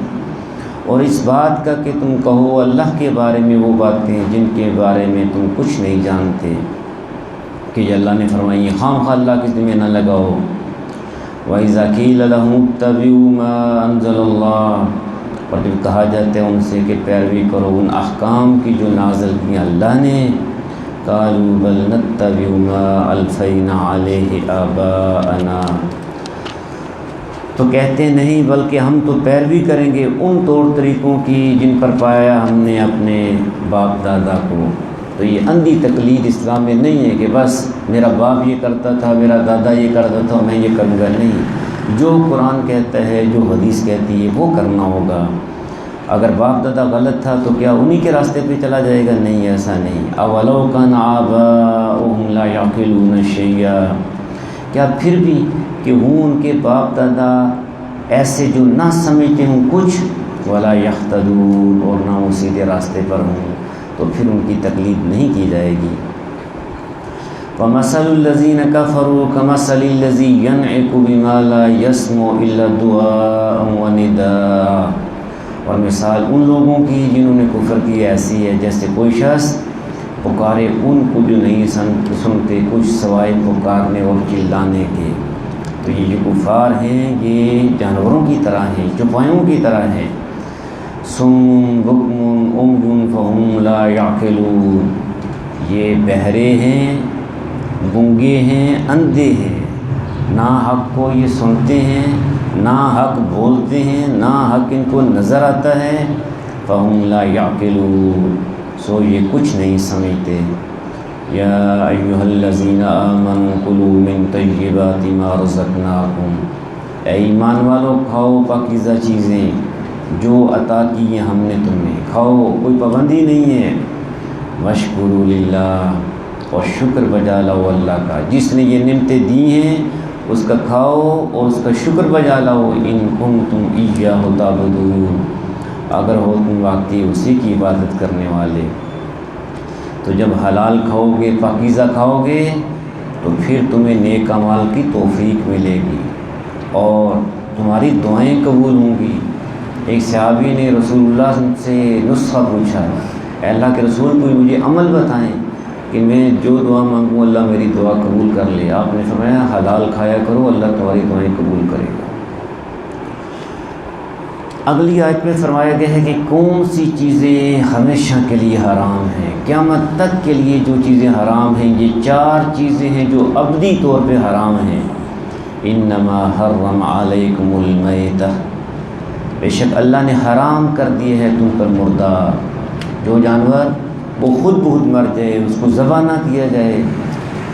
اور اس بات کا کہ تم کہو اللہ کے بارے میں وہ باتیں جن کے بارے میں تم کچھ نہیں جانتے، کہ یہ اللہ نے فرمائی خام خواہ اللہ کی ذمہ نہ لگاؤ۔ وَإِذَا قِيلَ لَهُمُ اتَّبِعُوا مَا أَنزَلَ اللَّهُ، اور جب کہا جاتا ہے ان سے کہ پیروی کرو ان احکام کی جو نازل کیا اللہ نے، قَالُوا بَلْ نَتَّبِعُ مَا أَلْفَيْنَا عَلَيْهِ آبَاءَنَا، تو کہتے نہیں بلکہ ہم تو پیروی کریں گے ان طور طریقوں کی جن پر پایا ہم نے اپنے باپ دادا کو۔ تو یہ اندھی تقلید اسلام میں نہیں ہے کہ بس میرا باپ یہ کرتا تھا، میرا دادا یہ کرتا تھا، میں یہ کروں گا، نہیں۔ جو قرآن کہتا ہے، جو حدیث کہتی ہے وہ کرنا ہوگا۔ اگر باپ دادا غلط تھا تو کیا انہی کے راستے پہ چلا جائے گا؟ نہیں، ایسا نہیں۔ اولو کان آباؤہم لا یعقلون شیئا، کیا پھر بھی کہ ہوں ان کے باپ دادا ایسے جو نہ سمجھتے ہوں کچھ، ولا یہتدون، اور نہ وہ سیدھے راستے پر ہوں، تو پھر ان کی تقلید نہیں کی جائے گی۔ وَمَثَلُ الَّذِينَ كَفَرُوا كَمَثَلِ الَّذِي يَنْعِقُ بِمَا لَا يَسْمَعُ إِلَّا دُعَاءً وَنِدَاءً، اور مثال ان لوگوں کی جنہوں نے کفر کیا ایسی ہے جیسے کوئی شخص پکارے ان کو جو نہیں سنتے کچھ سوائے پکارنے اور چلانے کے۔ تو یہ جو کفار ہیں یہ جانوروں کی طرح ہیں، چوپایوں کی طرح ہیں۔ صم بکم عمی فہم لا یعقلون، یہ بہرے ہیں، گنگے ہیں، اندھے ہیں، نہ حق کو یہ سنتے ہیں، نہ حق بولتے ہیں، نہ حق ان کو نظر آتا ہے۔ فہم لا یعقلون، سو یہ کچھ نہیں سمجھتے۔ یا ایھا الذین آمنوا کلوا من طیبات ما رزقناکم، اے ایمان والو کھاؤ پاکیزہ چیزیں جو عطا کی ہیں ہم نے تمہیں، کھاؤ، کوئی پابندی نہیں ہے۔ واشکروا للہ، اور شکر بجا لاؤ اللہ کا، جس نے یہ نعمتیں دی ہیں اس کا کھاؤ اور اس کا شکر بجا لاؤ۔ ان کنتم ایاہ تعبدون، اگر ہو تم واقعی اسی کی عبادت کرنے والے۔ تو جب حلال کھاؤ گے، پاکیزہ کھاؤ گے، تو پھر تمہیں نیک اعمال کی توفیق ملے گی اور تمہاری دعائیں قبول ہوں گی۔ ایک صحابی نے رسول اللہ سے نسخہ پوچھا، اے اللہ کے رسول کوئی مجھے عمل بتائیں کہ میں جو دعا مانگوں اللہ میری دعا قبول کر لے۔ آپ نے فرمایا حلال کھایا کرو، اللہ تمہاری دعائیں قبول کرے گا۔ اگلی آیت میں فرمایا گیا ہے کہ کون سی چیزیں ہمیشہ کے لیے حرام ہیں، قیامت تک کے لیے جو چیزیں حرام ہیں، یہ 4 چیزیں ہیں جو ابدی طور پہ حرام ہیں۔ انما حرم علیکم المیتہ، بے شک اللہ نے حرام کر دیے ہے تم پر مردار، جو جانور وہ خود بخود مر جائے اس کو ذبح نہ کیا جائے،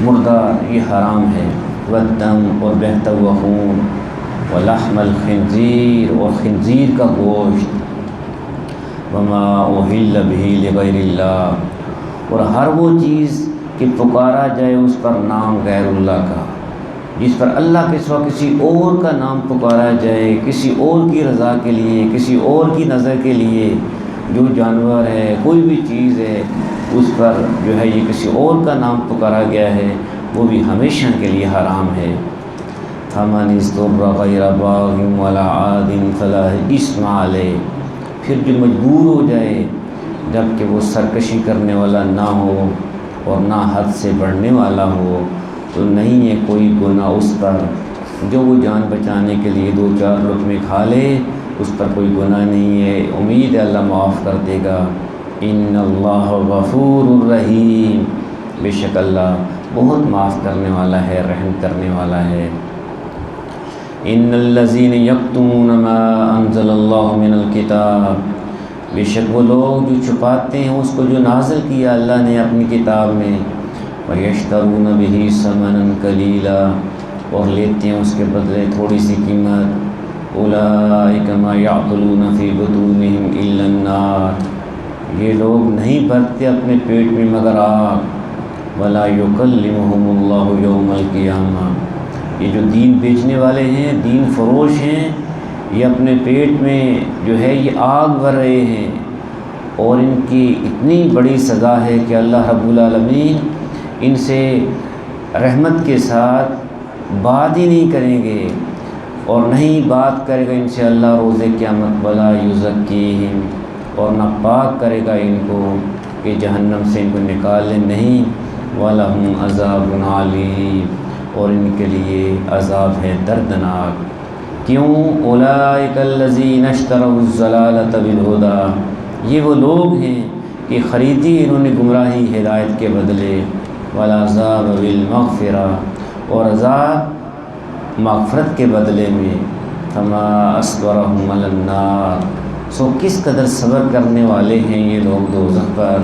مردار یہ حرام ہے۔ والدم، اور بہتا ہوا خون، ولحم الخنزیر، اور خنزیر کا گوشت، وما اہل بہ لغیر اللہ، اور ہر وہ چیز کہ پکارا جائے اس پر نام غیر اللہ کا، جس پر اللہ کے سوا کسی اور کا نام پکارا جائے، کسی اور کی رضا کے لیے، کسی اور کی نظر کے لیے، جو جانور ہے کوئی بھی چیز ہے اس پر جو ہے یہ کسی اور کا نام پکارا گیا ہے، وہ بھی ہمیشہ کے لیے حرام ہے۔ فَمَنِ اضْطُرَّ غَيْرَ بَاغٍ وَلَا عَادٍ فَلَا إِثْمَ عَلَيْهِ، پھر جو مجبور ہو جائے جب کہ وہ سرکشی کرنے والا نہ ہو اور نہ حد سے بڑھنے والا ہو، تو نہیں ہے کوئی گناہ اس پر، جو وہ جان بچانے کے لیے 2-4 لقمے کھا لے اس پر کوئی گناہ نہیں ہے، امید ہے اللہ معاف کر دے گا۔ ان اللہ غفور الرحیم، بے شک اللہ بہت معاف کرنے والا ہے، رحم کرنے والا ہے۔ ان الذین یکتمون ما انزل اللہ من الکتاب، بے شک وہ لوگ جو چھپاتے ہیں اس کو جو نازل کیا اللہ نے اپنی کتاب میں، وَيَشْتَرُونَ بِهِ ثَمَنًا قَلِيلًا، اور لیتے ہیں اس کے بدلے تھوڑی سی قیمت، اولئک ما یعقلون فی بطونہم الا النار، یہ لوگ نہیں بھرتے اپنے پیٹ میں مگر آگ، ولا یکلمہم اللہ یوم القیامہ، یہ جو دین بیچنے والے ہیں، دین فروش ہیں، یہ اپنے پیٹ میں جو ہے یہ آگ بھر رہے ہیں، اور ان کی اتنی بڑی سزا ہے کہ اللہ رب العالمین ان سے رحمت کے ساتھ بات ہی نہیں کریں گے، اور نہیں بات کرے گا ان سے اللہ روز قیامت، ولا یزکیہم، اور نہ پاک کرے گا ان کو کہ جہنم سے ان کو نکالے نہیں، وَلَهُمْ عَذَابٌ عَلِيمٌ، اور ان کے لیے عذاب ہے دردناک۔ کیوں؟ اولئک الذین اشتروا الضلالۃ بالہدی، یہ وہ لوگ ہیں کہ خریدی انہوں نے گمراہی ہدایت کے بدلے، والعذاب بالمغفرہ، اور عذاب مغفرت کے بدلے میں، فما اصبرہم علی النار، سو کس قدر صبر کرنے والے ہیں یہ لوگ دوزخ پر،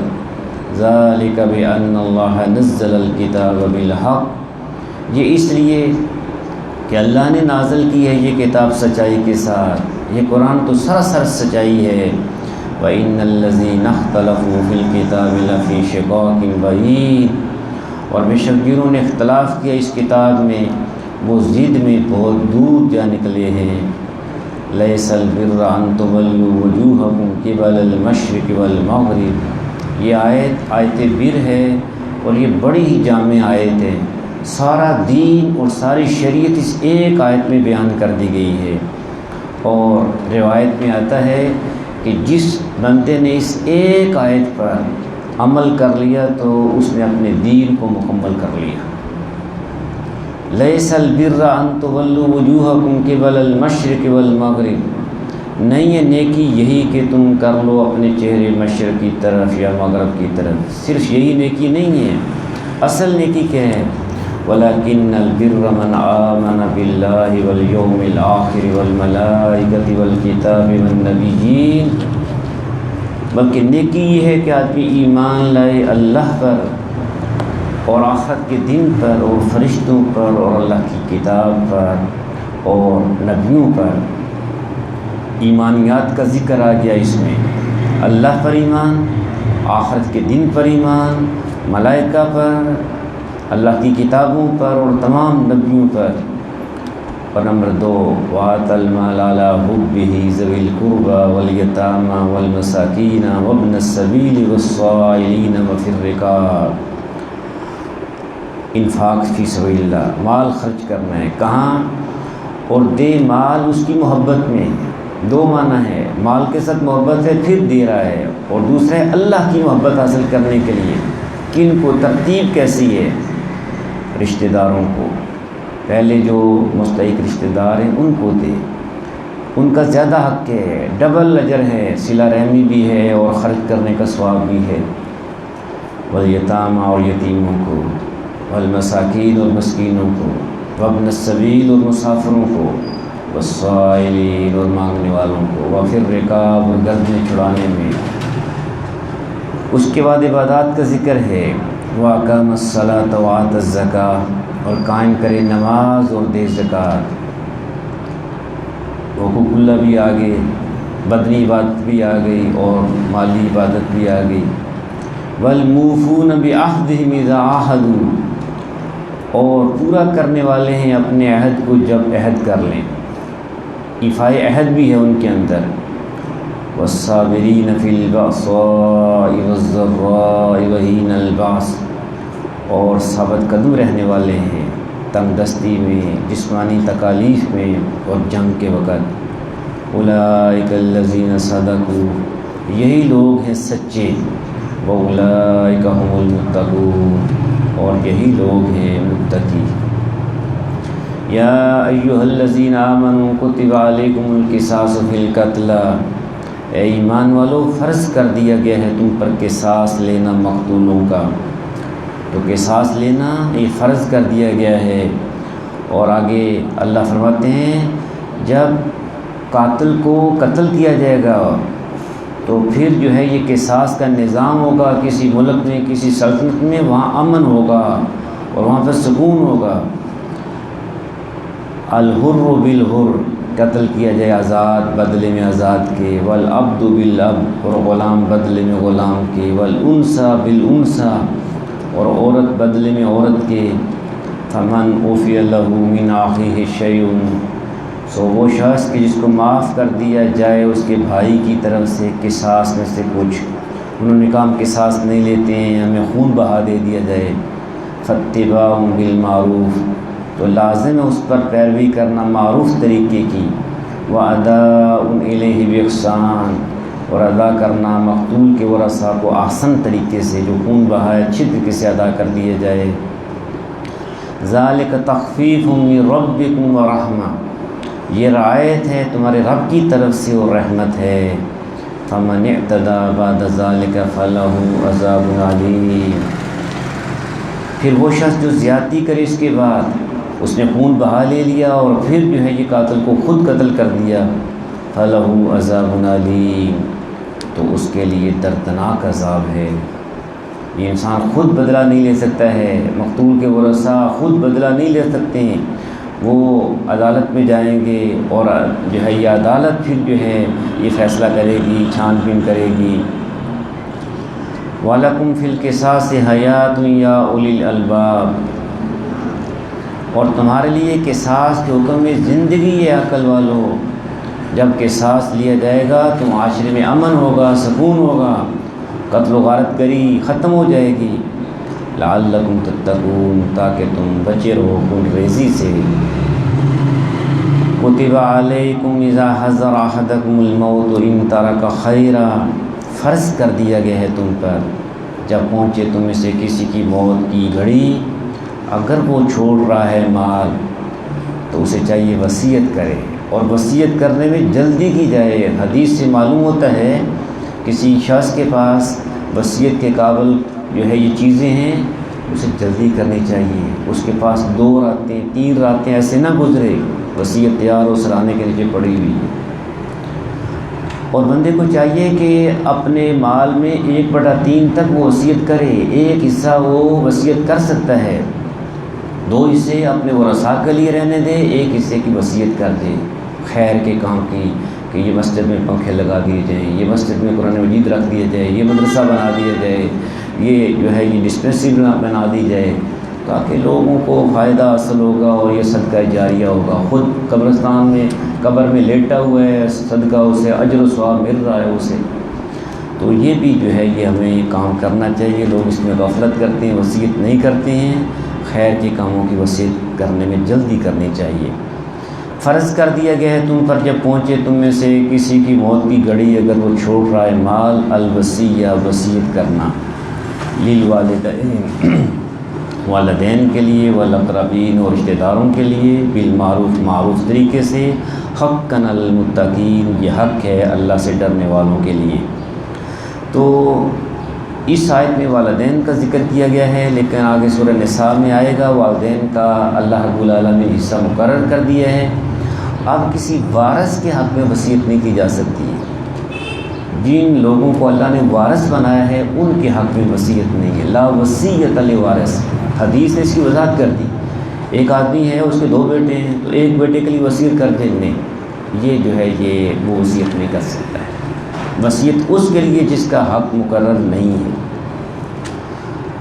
ذالک بان اللہ نزل الکتاب بالحق، یہ اس لیے کہ اللہ نے نازل کی ہے یہ کتاب سچائی کے ساتھ، یہ قرآن تو سراسر سچائی ہے، وَإِنَّ الَّذِينَ اخْتَلَفُوا فِي الْكِتَابِ لَفِي شِقَاقٍ بَعِيدٍ، اور بے شک جنہوں نے اختلاف کیا اس کتاب میں وہ ضد میں بہت دور جا نکلے ہیں۔ لَيْسَ الْبِرَّ أَن تُوَلُّوا وُجُوهَكُمْ قِبَلَ الْمَشْرِقِ وَالْمَغْرِبِ، یہ آیت بر ہے، اور یہ بڑی ہی جامع آیت ہے، سارا دین اور ساری شریعت اس ایک آیت میں بیان کر دی گئی ہے۔ اور روایت میں آتا ہے کہ جس بندے نے اس ایک آیت پر عمل کر لیا تو اس نے اپنے دین کو مکمل کر لیا۔ لیس البر ان تولوا وجوہکم قبل المشرق والمغرب، نہیں ہے نیکی یہی کہ تم کر لو اپنے چہرے مشرق کی طرف یا مغرب کی طرف، صرف یہی نیکی نہیں ہے، اصل نیکی کیا ہے؟ وَلَكِنَّ الْبِرَّ مَنْ آمَنَ بِاللَّهِ وَالْيَوْمِ الْآخِرِ وَالْمَلَائِكَةِ وَالْكِتَابِ وَالنَّبِيِّينَ، بلکہ نیکی یہ ہے کہ آدمی ایمان لائے اللہ پر اور آخرت کے دن پر اور فرشتوں پر اور اللہ کی کتاب پر اور نبیوں پر۔ ایمانیات کا ذکر آ گیا اس میں، اللہ پر ایمان، آخرت کے دن پر ایمان، ملائکہ پر، اللہ کی کتابوں پر اور تمام نبیوں پر۔ اور نمبر 2، وَآتَى الْمَالَ عَلَىٰ حُبِّهِ ذَوِي الْقُرْبَىٰ وَالْيَتَامَىٰ وَالْمَسَاكِينَ وَابْنَ السَّبِيلِ وَالصَّائِلِينَ وَفِي الرِّقَابِ، انفاق فی سبیل اللہ، مال خرچ کرنا ہے، کہاں؟ اور دے مال اس کی محبت میں، دو معنی ہے، مال کے ساتھ محبت ہے پھر دے رہا ہے، اور دوسرا ہے اللہ کی محبت حاصل کرنے کے لیے۔ کن کو؟ ترتیب کیسی ہے؟ رشتہ داروں کو، پہلے جو مستحق رشتہ دار ہیں ان کو دے، ان کا زیادہ حق ہے، ڈبل اجر ہے، صلہ رحمی بھی ہے اور خرچ کرنے کا ثواب بھی ہے۔ والیتامى، اور یتیموں کو، والمساکین، اور مسکینوں کو، وابن السبیل، اور مسافروں کو، والصائلین، اور مانگنے والوں کو، وفی الرقاب، اور گردن چھڑانے میں۔ اس کے بعد عبادات کا ذکر ہے، وَأَقَامَ الصَّلَاةَ وَآتَى الزَّكَاةَ، اور قائم کرے نماز اور دے زکوٰۃ۔ حقوق اللہ بھی آ گئے، بدنی عبادت بھی آ گئی اور مالی عبادت بھی آ گئی۔ وَالْمُوفُونَ بِعَهْدِهِمْ إِذَا عَاهَدُوا، اور پورا کرنے والے ہیں اپنے عہد کو جب عہد کر لیں، ایفائے عہد بھی ہے ان کے اندر۔ وَالصَّابِرِينَ فِي الْبَأْسَاءِ وَالضَّرَّاءِ وَحِينَ الْبَأْسِ، اور ثابت قدم رہنے والے ہیں تنگ دستی میں، جسمانی تکالیف میں اور جنگ کے وقت۔ اولئک الذین صدقوا، یہی لوگ ہیں سچے، واولئک هم المتقون، اور یہی لوگ ہیں متقی۔ یا ایھا الذین آمنوا کتب علیکم القصاص فی القتلی، اے ایمان والو فرض کر دیا گیا ہے تم پر قصاص لینا مقتولوں کا، تو قصاص لینا یہ فرض کر دیا گیا ہے۔ اور آگے اللہ فرماتے ہیں جب قاتل کو قتل کیا جائے گا تو پھر جو ہے یہ قصاص کا نظام ہوگا کسی ملک میں، کسی سلطنت میں، وہاں امن ہوگا اور وہاں پر سکون ہوگا۔ الحر بالحر، قتل کیا جائے آزاد بدلے میں آزاد کے، والعبد بالعبد اور غلام بدلے میں غلام کے، والانثى بالانثى اور عورت بدلے میں عورت کے، فمن عفی لہ من اخیہ شیء سو وہ شخص کہ جس کو معاف کر دیا جائے اس کے بھائی کی طرف سے قصاص میں سے کچھ، انہوں نے کہا ہم قصاص نہیں لیتے ہیں، ہمیں خون بہا دے دیا جائے، فاتباع بالمعروف تو لازم ہے اس پر پیروی کرنا معروف طریقے کی، واداء الیہ باحسان اور ادا کرنا مقتول کے ورثاء کو احسن طریقے سے، جو خون بہا ہے اچھی طریقے سے ادا کر دیا جائے۔ ذالک تخفیف من ربکم ورحمہ یہ رعایت ہے تمہارے رب کی طرف سے اور رحمت ہے، فمن اعتدی بعد ذالک فلہ عذاب علیم پھر وہ شخص جو زیادتی کرے اس کے بعد، اس نے خون بہا لے لیا اور پھر جو ہے یہ قاتل کو خود قتل کر دیا، فلہ عذاب علیم تو اس کے لیے دردناک عذاب ہے۔ یہ انسان خود بدلہ نہیں لے سکتا ہے، مقتول کے ورثاء خود بدلہ نہیں لے سکتے ہیں، وہ عدالت میں جائیں گے اور جو ہے یہ عدالت پھر جو ہے یہ فیصلہ کرے گی، چھان بین کرے گی۔ وَلَكُمْ فِي الْقِصَاصِ حَيَاةٌ يَا أُولِي الْأَلْبَابِ اور تمہارے لیے قصاص کے حکم میں زندگی ہے عقل والو، جب قصاص لیا جائے گا تو معاشرے میں امن ہوگا، سکون ہوگا، قتل و غارت گری ختم ہو جائے گی، لعلکم تتقون تاکہ تم بچے رہو خون ریزی سے۔ کتب علیکم اذا حضر احدکم الموت ان ترک خیرا فرض کر دیا گیا ہے تم پر جب پہنچے تم میں سے کسی کی موت کی گھڑی، اگر وہ چھوڑ رہا ہے مال تو اسے چاہیے وصیت کرے، اور وصیت کرنے میں جلدی کی جائے۔ حدیث سے معلوم ہوتا ہے کسی شخص کے پاس وصیت کے قابل جو ہے یہ چیزیں ہیں، اسے جلدی کرنی چاہیے، اس کے پاس 2 راتیں 3 راتیں ایسے نہ گزرے، وصیت تیار ہو سرانے کے نیچے پڑی ہوئی ہے۔ اور بندے کو چاہیے کہ اپنے مال میں 1/3 تک وہ وصیت کرے، ایک حصہ وہ وصیت کر سکتا ہے، 2 حصے اپنے ورثاء کے لیے رہنے دے، 1 حصے کی وصیت کر دے خیر کے کام کی، کہ یہ مسجد میں پنکھے لگا دیے جائیں، یہ مسجد میں قرآن مجید رکھ دیا جائے، یہ مدرسہ بنا دیا جائے، یہ جو ہے یہ ڈسپنسری بنا دی جائے، تاکہ لوگوں کو فائدہ حاصل ہوگا اور یہ صدقہ جاریہ ہوگا۔ خود قبرستان میں قبر میں لیٹا ہوا ہے، صدقہ اسے اجر و ثواب مل رہا ہے اسے، تو یہ بھی جو ہے یہ ہمیں یہ کام کرنا چاہیے۔ لوگ اس میں غفلت کرتے ہیں، وصیت نہیں کرتے ہیں، خیر کے کاموں کی وصیت کرنے میں جلدی کرنی چاہیے۔ فرض کر دیا گیا ہے تم پر جب پہنچے تم میں سے کسی کی موت کی گھڑی، اگر وہ چھوڑ رہا ہے مال، الوصیہ وصیت کرنا، للوالدین والدین کے لیے، والاقربین اور رشتہ داروں کے لیے، بالمعروف معروف طریقے سے، حقاً علی المتقین یہ حق ہے اللہ سے ڈرنے والوں کے لیے۔ تو اس آیت میں والدین کا ذکر کیا گیا ہے، لیکن آگے سورہ نساء میں آئے گا والدین کا اللہ رب العالمین نے حصہ مقرر کر دیا ہے۔ اب کسی وارث کے حق میں وصیت نہیں کی جا سکتی، جن لوگوں کو اللہ نے وارث بنایا ہے ان کے حق میں وصیت نہیں ہے، لا وصیۃ لوارث۔ حدیث نے اس کی وضاحت کر دی، ایک آدمی ہے اس کے 2 بیٹے ہیں تو ایک بیٹے کے لیے وصیت کر دیں، نہیں، یہ جو ہے یہ وہ وصیت نہیں کر سکتا ہے، وصیت اس کے لیے جس کا حق مقرر نہیں ہے۔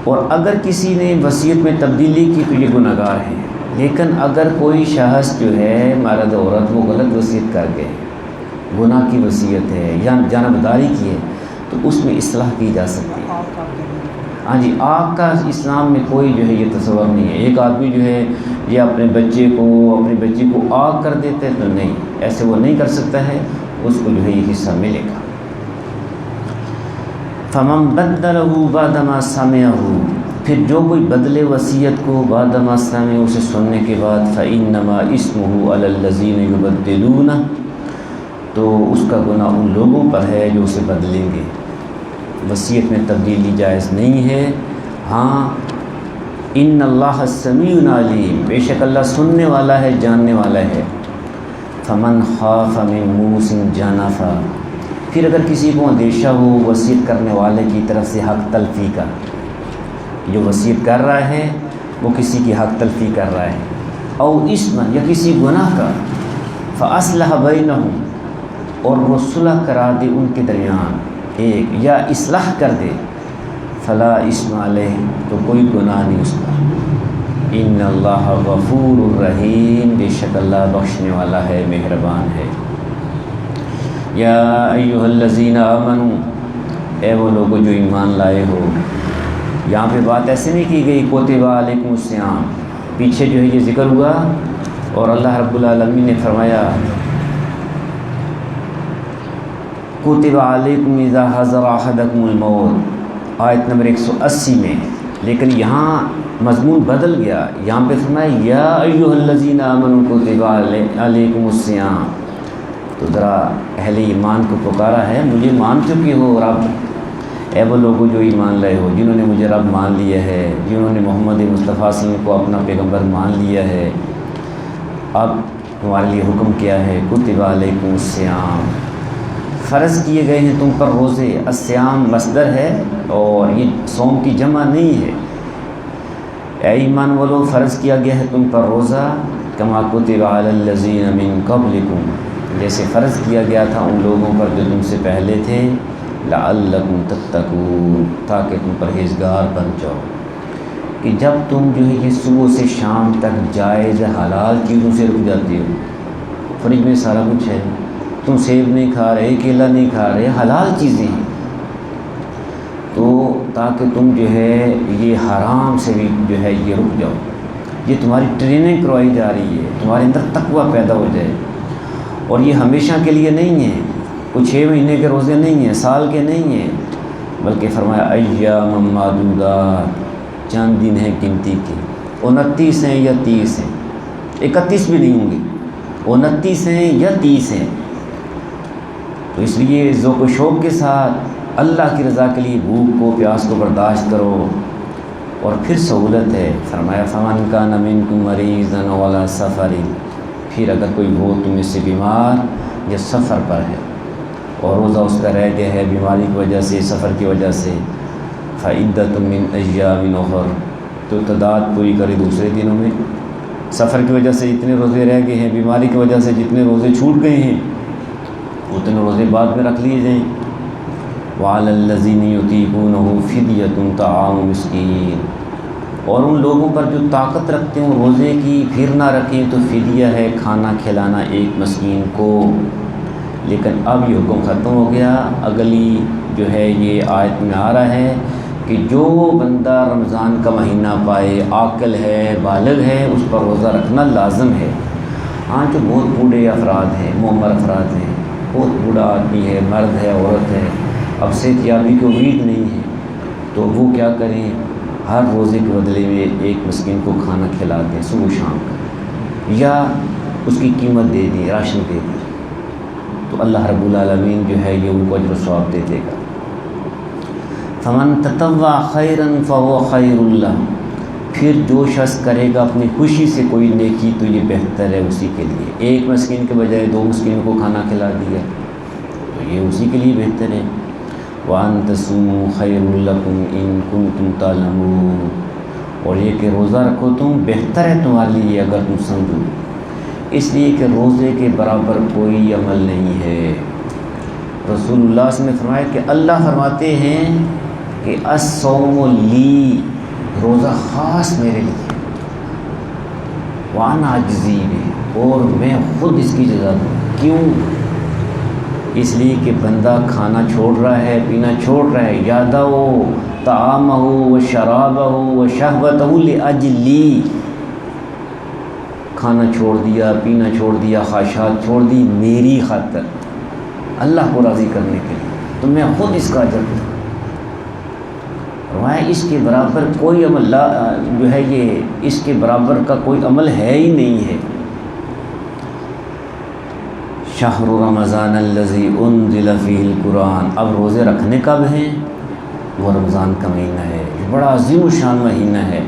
اور اگر کسی نے وصیت میں تبدیلی کی تو یہ گناہ گار ہے، لیکن اگر کوئی شخص جو ہے مرد عورت وہ غلط وصیت کر گئے، گناہ کی وصیت ہے یا جانبداری کی ہے، تو اس میں اصلاح کی جا سکتی ہے۔ ہاں جی، آگ کا اسلام میں کوئی جو ہے یہ تصور نہیں ہے، ایک آدمی جو ہے یہ اپنے بچے کو اپنی بچی کو آگ کر دیتے تو نہیں، ایسے وہ نہیں کر سکتا ہے، اس کو جو ہے یہ حصہ ملے گا۔ فَمَن بَدَّلَهُ بَعْدَ مَا سَمِعَهُ پھر جو کوئی بدلے وصیت کو بعد ما سمع اسے سننے کے بعد، فَإِنَّمَا اسْمُهُ عَلَى الَّذِينَ يُبَدِّلُونَ تو اس کا گناہ ان لوگوں پر ہے جو اسے بدلیں گے۔ وصیت میں تبدیلی جائز نہیں ہے۔ ہاں، ان اللہ سمیع علیم بے شک اللہ سننے والا ہے، جاننے والا ہے۔ فمن خاف من موص جنفا پھر اگر کسی کو اندیشہ ہو وصیت کرنے والے کی طرف سے حق تلفی کا، جو وصیت کر رہا ہے وہ کسی کی حق تلفی کر رہا ہے، او اسم یا کسی گناہ کا، فَأَصْلَحَ بَيْنَهُمْ، اور وہ صلح کرا دے ان کے درمیان، ایک یا اصلاح کر دے، فَلَا إِثْمَ عَلَيْهِ، تو کوئی گناہ نہیں اس کا، ان اللہ غفور الرحیم، بے شک اللہ بخشنے والا ہے، مہربان ہے۔ یا ایھا الذین آمنوا، اے وہ لوگوں جو ایمان لائے ہو۔ یہاں پہ بات ایسے نہیں کی گئی کتب علیکم الصیام، پیچھے جو ہے یہ ذکر ہوا اور اللہ رب العالمین نے فرمایا کتب علیکم اذا حضر احدکم الموت، آیت نمبر 180 میں، لیکن یہاں مضمون بدل گیا، یہاں پہ فرمایا یا ایھا الذین آمنوا کتب علیکم الصیام، تو ذرا اہل ایمان کو پکارا ہے، مجھے مان چکے ہو رب، اے وہ لوگوں جو ایمان لائے ہو، جنہوں نے مجھے رب مان لیا ہے، جنہوں نے محمد مصطفیٰ صلی اللہ علیہ وسلم کو اپنا پیغمبر مان لیا ہے، اب تمہارے لیے حکم کیا ہے، کتب علیکم الصیام، فرض کیے گئے ہیں تم پر روزے، الصیام مصدر ہے اور یہ صوم کی جمع نہیں ہے، اے ایمان والو فرض کیا گیا ہے تم پر روزہ، کما کتب علی الذین من قبلکم، جیسے فرض کیا گیا تھا ان لوگوں پر جو تم سے پہلے تھے، لعلکم تتقون، تاکہ تم پرہیزگار بن جاؤ، کہ جب تم جو ہے یہ صبح سے شام تک جائز حلال چیزوں سے رک جاتے ہو، فریج میں سارا کچھ ہے، تم سیب نہیں کھا رہے، کیلا نہیں کھا رہے، حلال چیزیں ہیں، تو تاکہ تم جو ہے یہ حرام سے بھی جو ہے یہ رک جاؤ، یہ تمہاری ٹریننگ کروائی جا رہی ہے، تمہارے اندر تقویٰ پیدا ہو جائے، اور یہ ہمیشہ کے لیے نہیں ہے، کچھ 6 مہینے کے روزے نہیں ہیں، سال کے نہیں ہیں، بلکہ فرمایا ایام معدودات، چند دن ہیں گنتی کے، 29 ہیں یا 30 ہیں، 31 بھی نہیں ہوں گے، 29 ہیں یا 30 ہیں، تو اس لیے ذوق و شوق کے ساتھ اللہ کی رضا کے لیے بھوک کو پیاس کو برداشت کرو، اور پھر سہولت ہے، فرمایا فمن کان منکم مریضا أو علی سفر، پھر اگر کوئی ہو تم میں سے بیمار یا سفر پر ہے اور روزہ اس کا رہ گیا ہے بیماری کی وجہ سے، سفر کی وجہ سے، فعدۃ من ایام اخر، تو تعداد پوری کرے دوسرے دنوں میں، سفر کی وجہ سے جتنے روزے رہ گئے ہیں، بیماری کی وجہ سے جتنے روزے چھوٹ گئے ہیں، اتنے روزے بعد میں رکھ لیے جائیں، وعلی الذین یطیقونہ فدیۃ طعام مسکین، اور ان لوگوں پر جو طاقت رکھتے ہیں روزے کی پھر نہ رکھیں تو فدیہ ہے کھانا کھلانا ایک مسکین کو، لیکن اب یہ حکم ختم ہو گیا، اگلی جو ہے یہ آیت میں آ رہا ہے کہ جو بندہ رمضان کا مہینہ پائے، عاقل ہے، بالغ ہے، اس پر روزہ رکھنا لازم ہے۔ ہاں جو بہت بوڑھے افراد ہیں، معمر افراد ہیں، بہت بوڑھا آدمی ہے، مرد ہے، عورت ہے، اب صحت یابی کی امید نہیں ہے، تو وہ کیا کریں، ہر روزے کے بدلے میں ایک مسکین کو کھانا کھلا دیں صبح شام کا، یا اس کی قیمت دے دیں، راشن دے دیں، تو اللہ رب العالمین جو ہے یہ ان کو اجر و ثواب دے دے گا۔ فمن تطوع خیرا فهو خیر لہ، پھر جو شخص کرے گا اپنی خوشی سے کوئی نیکی تو یہ بہتر ہے اسی کے لیے، ایک مسکین کے بجائے 2 مسکینوں کو کھانا کھلا دیا تو یہ اسی کے لیے بہتر ہے۔ وَأَن تَصُومُوا خَيْرٌ لَكُمْ إِن كُنتُمْ تَعْلَمُونَ، اور یہ کہ روزہ رکھو تم بہتر ہے تمہارے لیے اگر تم سمجھو، اس لیے کہ روزے کے برابر کوئی عمل نہیں ہے۔ رسول اللہ صلی اللہ علیہ وسلم نے فرمایا کہ اللہ فرماتے ہیں کہ الصوم لی، روزہ خاص میرے لیے، وَأَنَا أَجْزِي بِهِ، اور میں خود اس کی جزا دوں۔ کیوں؟ اس لیے کہ بندہ کھانا چھوڑ رہا ہے، پینا چھوڑ رہا ہے، یادہ طعامہ و شرابہ و شہوتہ لأجلی، کھانا چھوڑ دیا، پینا چھوڑ دیا، خواہشات چھوڑ دی میری خاطر، اللہ کو راضی کرنے کے لیے، تو میں خود اس کا اجر دوں۔ فرمایا اس کے برابر کوئی عمل جو ہے یہ اس کے برابر کا کوئی عمل ہے ہی نہیں ہے۔ شہر رمضان الذی انزل فیہ القرآن، اب روزے رکھنے کب ہیں؟ وہ رمضان کا مہینہ ہے، یہ بڑا عظیم الشان مہینہ ہے،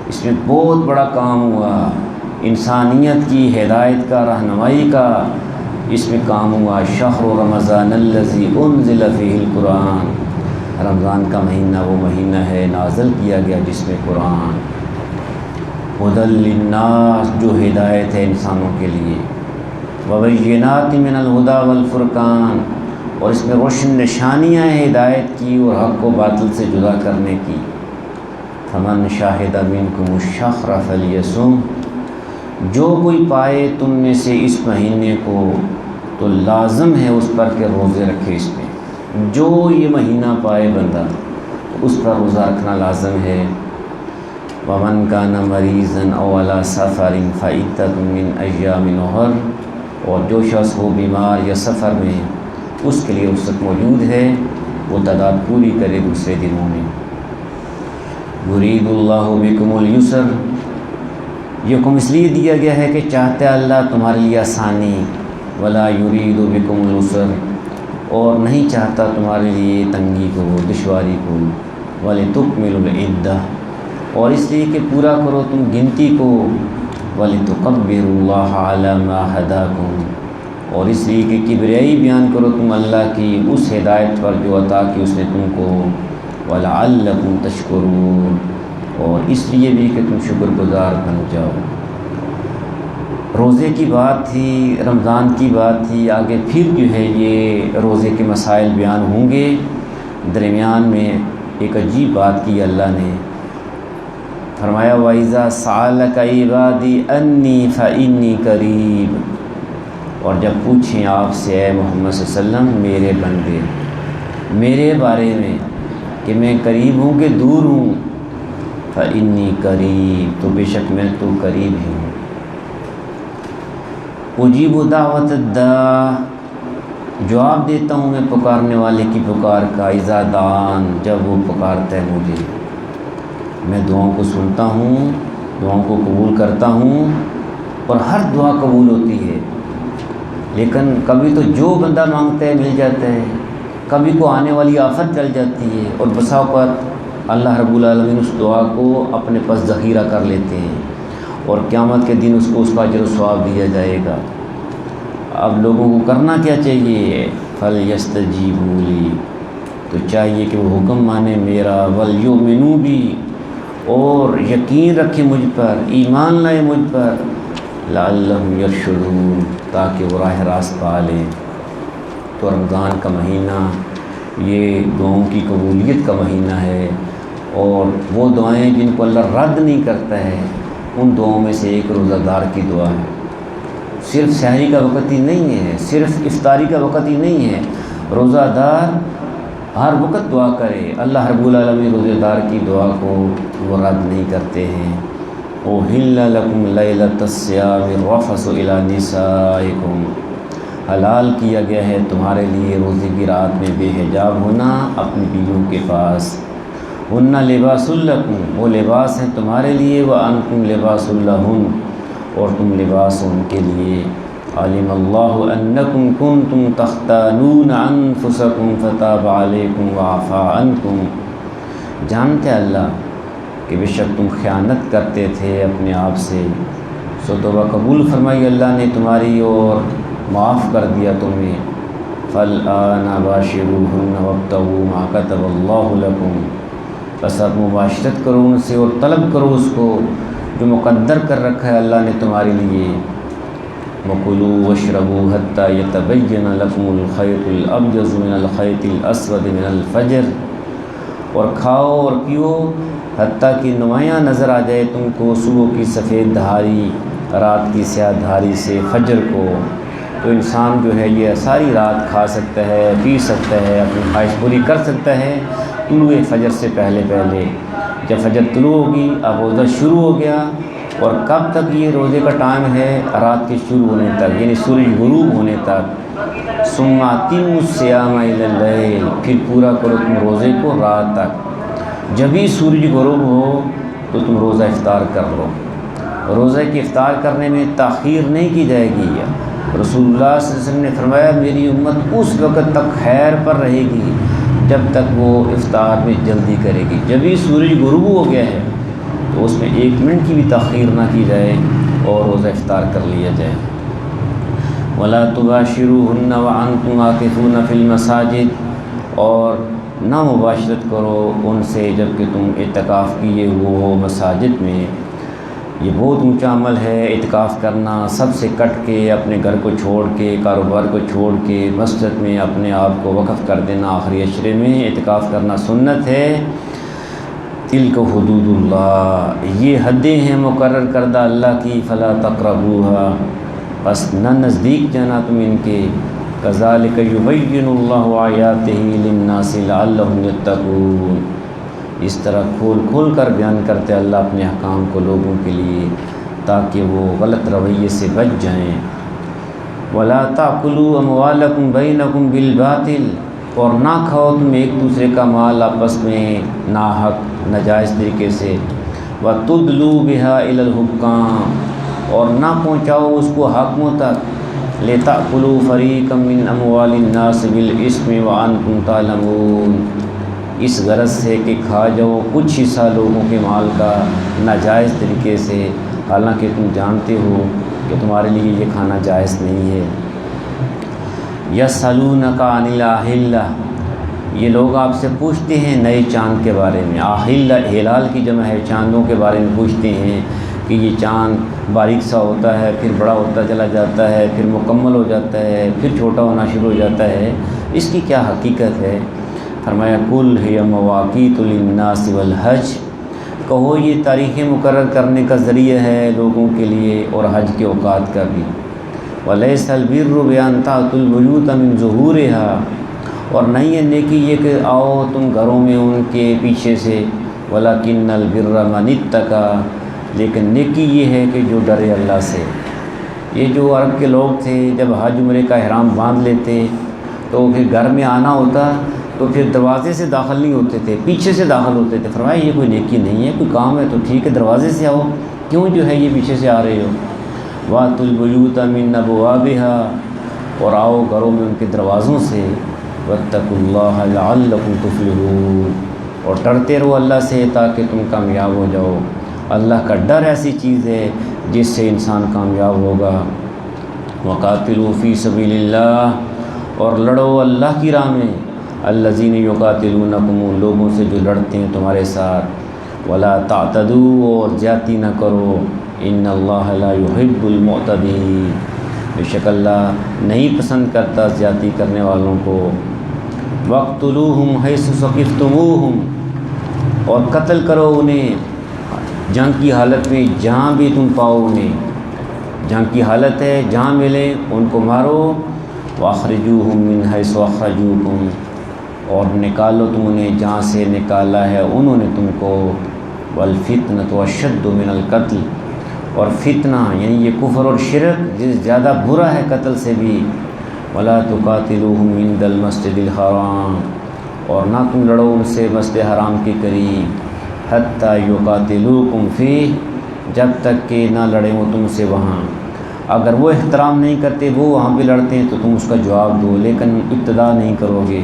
اس میں بہت بڑا کام ہوا، انسانیت کی ہدایت کا، رہنمائی کا اس میں کام ہوا۔ شہر رمضان الذی انزل فیہ القرآن، رمضان کا مہینہ وہ مہینہ ہے نازل کیا گیا جس میں قرآن، ہدی للناس، جو ہدایت ہے انسانوں کے لیے، وبینات من الہدی والفرقان، اور اس میں روشن نشانیاں ہیں ہدایت کی اور حق و باطل سے جدا کرنے کی۔ فمن شاہد منکم الشہر فلیصم، جو کوئی پائے تم میں سے اس مہینے کو تو لازم ہے اس پر کہ روزے رکھے اس میں، جو یہ مہینہ پائے بندہ اس پر روزہ رکھنا لازم ہے۔ ومن کان مریضا او علی سفر فعدۃ من ایام اخر، اور جو شخص ہو بیمار یا سفر میں اس کے لیے رخصت موجود ہے، وہ تعداد پوری کرے دوسرے دنوں میں۔ یرید اللہ بکم الیسر، یہ حکم اس لیے دیا گیا ہے کہ چاہتا ہے اللہ تمہارے لیے آسانی، ولا یرید بکم العسر، اور نہیں چاہتا تمہارے لیے تنگی کو، دشواری کو، ولتکملوا العدہ، اور اس لیے کہ پورا کرو تم گنتی کو، ولتکبروا اللہ علی ما ھداکم، اور اس لیے کہ کبریائی بیان کرو تم اللہ کی اس ہدایت پر جو عطا کی اس نے تم کو، ولعلکم تشکرون، اور اس لیے بھی کہ تم شکر گزار بن جاؤ۔ روزے کی بات تھی، رمضان کی بات تھی، آگے پھر جو ہے یہ روزے کے مسائل بیان ہوں گے۔ درمیان میں ایک عجیب بات کی اللہ نے، فرمایا وَإِذَا سَأَلَكَ عِبَادِي أَنِّي فَإِنِّي قَرِيبٌ، اور جب پوچھیں آپ سے اے محمد صلی اللہ علیہ وسلم میرے بندے میرے بارے میں کہ میں قریب ہوں کہ دور ہوں، فَإِنِّي قَرِيب، تو بے شک میں تو قریب ہی ہوں۔ اجیب دعوت الداع، جواب دیتا ہوں میں پکارنے والے کی پکار کا، اذا دعان، جب وہ پکارتا ہے مجھے، میں دعاؤں کو سنتا ہوں، دعاؤں کو قبول کرتا ہوں، اور ہر دعا قبول ہوتی ہے، لیکن کبھی تو جو بندہ مانگتا ہے مل جاتا ہے، کبھی کو آنے والی آفت چل جاتی ہے، اور بسا اوقات اللہ رب العالمین اس دعا کو اپنے پاس ذخیرہ کر لیتے ہیں، اور قیامت کے دن اس کو اس کا اجر و ثواب دیا جائے گا۔ اب لوگوں کو کرنا کیا چاہیے؟ فَلْيَسْتَجِيبُوا لِي، تو چاہیے کہ وہ حکم مانے میرا، وَلْيُؤْمِنُوا بِي، اور یقین رکھے مجھ پر، ایمان لائے مجھ پر، لَعَلَّهُمْ يَرْشُدُونَ، تاکہ وہ راہ راست پا لیں۔ تو رمضان کا مہینہ یہ دعاؤں کی قبولیت کا مہینہ ہے، اور وہ دعائیں جن کو اللہ رد نہیں کرتا ہے، ان دعاؤں میں سے ایک روزہ دار کی دعا ہے۔ صرف سحری کا وقت ہی نہیں ہے، صرف افطاری کا وقت ہی نہیں ہے، روزہ دار ہر وقت دعا کرے، اللہ رب العالمین روزہ دار کی دعا کو وہ رد نہیں کرتے ہیں۔ أُحِلَّ لَكُمْ لَيْلَةَ الصِّيَامِ الرَّفَثُ إِلَىٰ نِسَائِكُمْ، حلال کیا گیا ہے تمہارے لیے روزے کی رات میں بے حجاب ہونا اپنی بیویوں کے پاس، ہن لباس لکم، وہ لباس ہیں تمہارے لیے، وانتم لباس لہن، اور تم لباس ان کے لیے۔ علم اللہ انکم کنتم تختانون انفسکم فتاب علیکم وعفا عنکم، جانتے اللہ کہ بے شک تم خیانت کرتے تھے اپنے آپ سے، سو توبہ قبول فرمائی اللہ نے تمہاری اور معاف کر دیا تمہیں۔ فالآن باشروہن وابتغوا ما کتب اللہ لکم، بس اب مباشرت کرو ان سے اور طلب کرو اس کو جو مقدر کر رکھا ہے اللہ نے تمہارے لیے۔ وَكُلُوا وَاشْرَبُوا حَتَّى يَتَبَيَّنَ لَكُمُ الْخَيْطُ الْأَبْيَضُ مِنَ الْخَيْطِ الْأَسْوَدِ مِنَ الْفَجْرِ، اور کھاؤ اور پیو حتیٰ کہ نمایاں نظر آ جائے تم کو صبح کی سفید دھاری رات کی سیاہ دھاری سے فجر کو۔ تو انسان جو ہے یہ ساری رات کھا سکتا ہے، پی سکتا ہے، اپنی خواہش پوری کر سکتا ہے طلوع فجر سے پہلے پہلے۔ جب فجر طلوع ہوگی اب روزہ شروع ہو گیا، اور کب تک یہ روزے کا ٹائم ہے؟ رات کے شروع ہونے تک، یعنی سورج غروب ہونے تک۔ ثم اتموا الصیام الی اللیل، پھر پورا کرو تم روزے کو رات تک۔ جب ہی سورج غروب ہو تو تم روزہ افطار کر لو۔ روزہ کی افطار کرنے میں تاخیر نہیں کی جائے گی۔ رسول اللہ صلی اللہ علیہ وسلم نے فرمایا میری امت اس وقت تک خیر پر رہے گی جب تک وہ افطار میں جلدی کرے گی۔ جب ہی سورج غروب ہو گیا ہے تو اس میں 1 منٹ کی بھی تاخیر نہ کی جائے اور روزہ افطار کر لیا جائے۔ وَلَا تُبَاشِرُوهُنَّ وَأَنْتُمْ عَاكِفُونَ فِي الْمَسَاجِدِ، اور نہ مباشرت کرو ان سے جب کہ تم اعتکاف کیے ہوئے ہو مساجد میں۔ یہ بہت اونچا عمل ہے اعتکاف کرنا، سب سے کٹ کے، اپنے گھر کو چھوڑ کے، کاروبار کو چھوڑ کے مسجد میں اپنے آپ کو وقف کر دینا، آخری عشرے میں اعتکاف کرنا سنت ہے۔ تلک حدود اللہ، یہ حدیں ہیں مقرر کردہ اللہ کی، فلا تقربوها، بس نہ نزدیک جانا تم ان کے۔ کذالک یبین اللہ آیاتہ للناس لعلہم یتقون، اس طرح کھول کھول کر بیان کرتے اللہ اپنے احکام کو لوگوں کے لیے تاکہ وہ غلط رویے سے بچ جائیں۔ ولا تاکلوا اموالکم بینکم بالباطل، اور نہ کھاؤ تم ایک دوسرے کا مال آپس میں ناحق ناجائز طریقے سے۔ وتدلوا بها الی الحکام، اور نہ پہنچاؤ اس کو حاکموں تک۔ لتأکلوا فریقا من اموال الناس بالاسم وانتم تعلمون، اس غرض سے کہ کھا جاؤ کچھ حصہ لوگوں کے مال کا ناجائز طریقے سے، حالانکہ تم جانتے ہو کہ تمہارے لیے یہ کھانا جائز نہیں ہے۔ یسألونک عن الأحلة، یہ لوگ آپ سے پوچھتے ہیں نئے چاند کے بارے میں۔ احلہ ہلال کی جمع ہے، چاندوں کے بارے میں پوچھتے ہیں کہ یہ چاند باریک سا ہوتا ہے، پھر بڑا ہوتا چلا جاتا ہے، پھر مکمل ہو جاتا ہے، پھر چھوٹا ہونا شروع ہو جاتا ہے، اس کی کیا حقیقت ہے؟ فرمایا قل ہی مواقیت للناس والحج، کہو یہ تاریخیں مقرر کرنے کا ذریعہ ہے لوگوں کے لیے اور حج کے اوقات کا بھی۔ ولیس البر بان تأتوا البیوت من ظہورها، اور نہیں ہے نیکی یہ کہ آؤ تم گھروں میں ان کے پیچھے سے۔ ولکن البر من اتقی، لیکن نیکی یہ ہے کہ جو ڈرے اللہ سے۔ یہ جو عرب کے لوگ تھے جب حج عمرے کا احرام باندھ لیتے تو پھر گھر میں آنا ہوتا تو پھر دروازے سے داخل نہیں ہوتے تھے، پیچھے سے داخل ہوتے تھے۔ فرمایا یہ کوئی نیکی نہیں ہے، کوئی کام ہے تو ٹھیک ہے دروازے سے آؤ، کیوں جو ہے یہ پیچھے سے آ رہے ہو؟ وَأْتُوا الْبُيُوتَ مِنْ أَبْوَابِهَا، اور آؤ گھروں میں ان کے دروازوں سے۔ وَاتَّقُوا اللَّهَ لَعَلَّكُمْ تُفْلِحُونَ، اور ڈرتے رہو اللہ سے تاکہ تم کامیاب ہو جاؤ۔ اللہ کا ڈر ایسی چیز ہے جس سے انسان کامیاب ہوگا۔ وَقَاتِلُوا فِي سَبِيلِ اللَّهِ، اور لڑو اللہ کی راہ میں۔ الَّذِينَ يُقَاتِلُونَكُمْ، ان لوگوں سے جو لڑتے ہیں تمہارے ساتھ۔ وَلَا تَعْتَدُوا، اور زیادتی نہ کرو۔ ان اللہ لا يحب المعتدین، بے شک اللہ نہیں پسند کرتا زیادتی کرنے والوں کو۔ وَاقْتُلُوهُمْ حَيْثُ ثَقِفْتُمُوهُمْ، اور قتل کرو انہیں جنگ کی حالت میں جہاں بھی تم پاؤ انہیں، جنگ کی حالت ہے جہاں ملے ان کو مارو۔ وَأَخْرِجُوهُمْ مِنْ حَيْثُ أَخْرَجُوكُمْ، اور نکالو تم انہیں جہاں سے نکالا ہے انہوں نے تم کو۔ وَالْفِتْنَةُ أَشَدُّ مِنَ الْقَتْلِ، اور فتنہ یعنی یہ کفر اور شرک زیادہ برا ہے قتل سے بھی۔ وَلَا تُقَاتِلُوهُمْ عِنْدَ الْمَسْجِدِ الْحَرَامِ، اور نہ تم لڑو ان سے مسجد حرام کے قریب۔ حَتَّى يُقَاتِلُوكُمْ فِيهِ، جب تک کہ نہ لڑیں وہ تم سے وہاں۔ اگر وہ احترام نہیں کرتے وہ وہاں پہ لڑتے ہیں تو تم اس کا جواب دو، لیکن ابتدا نہیں کرو گے۔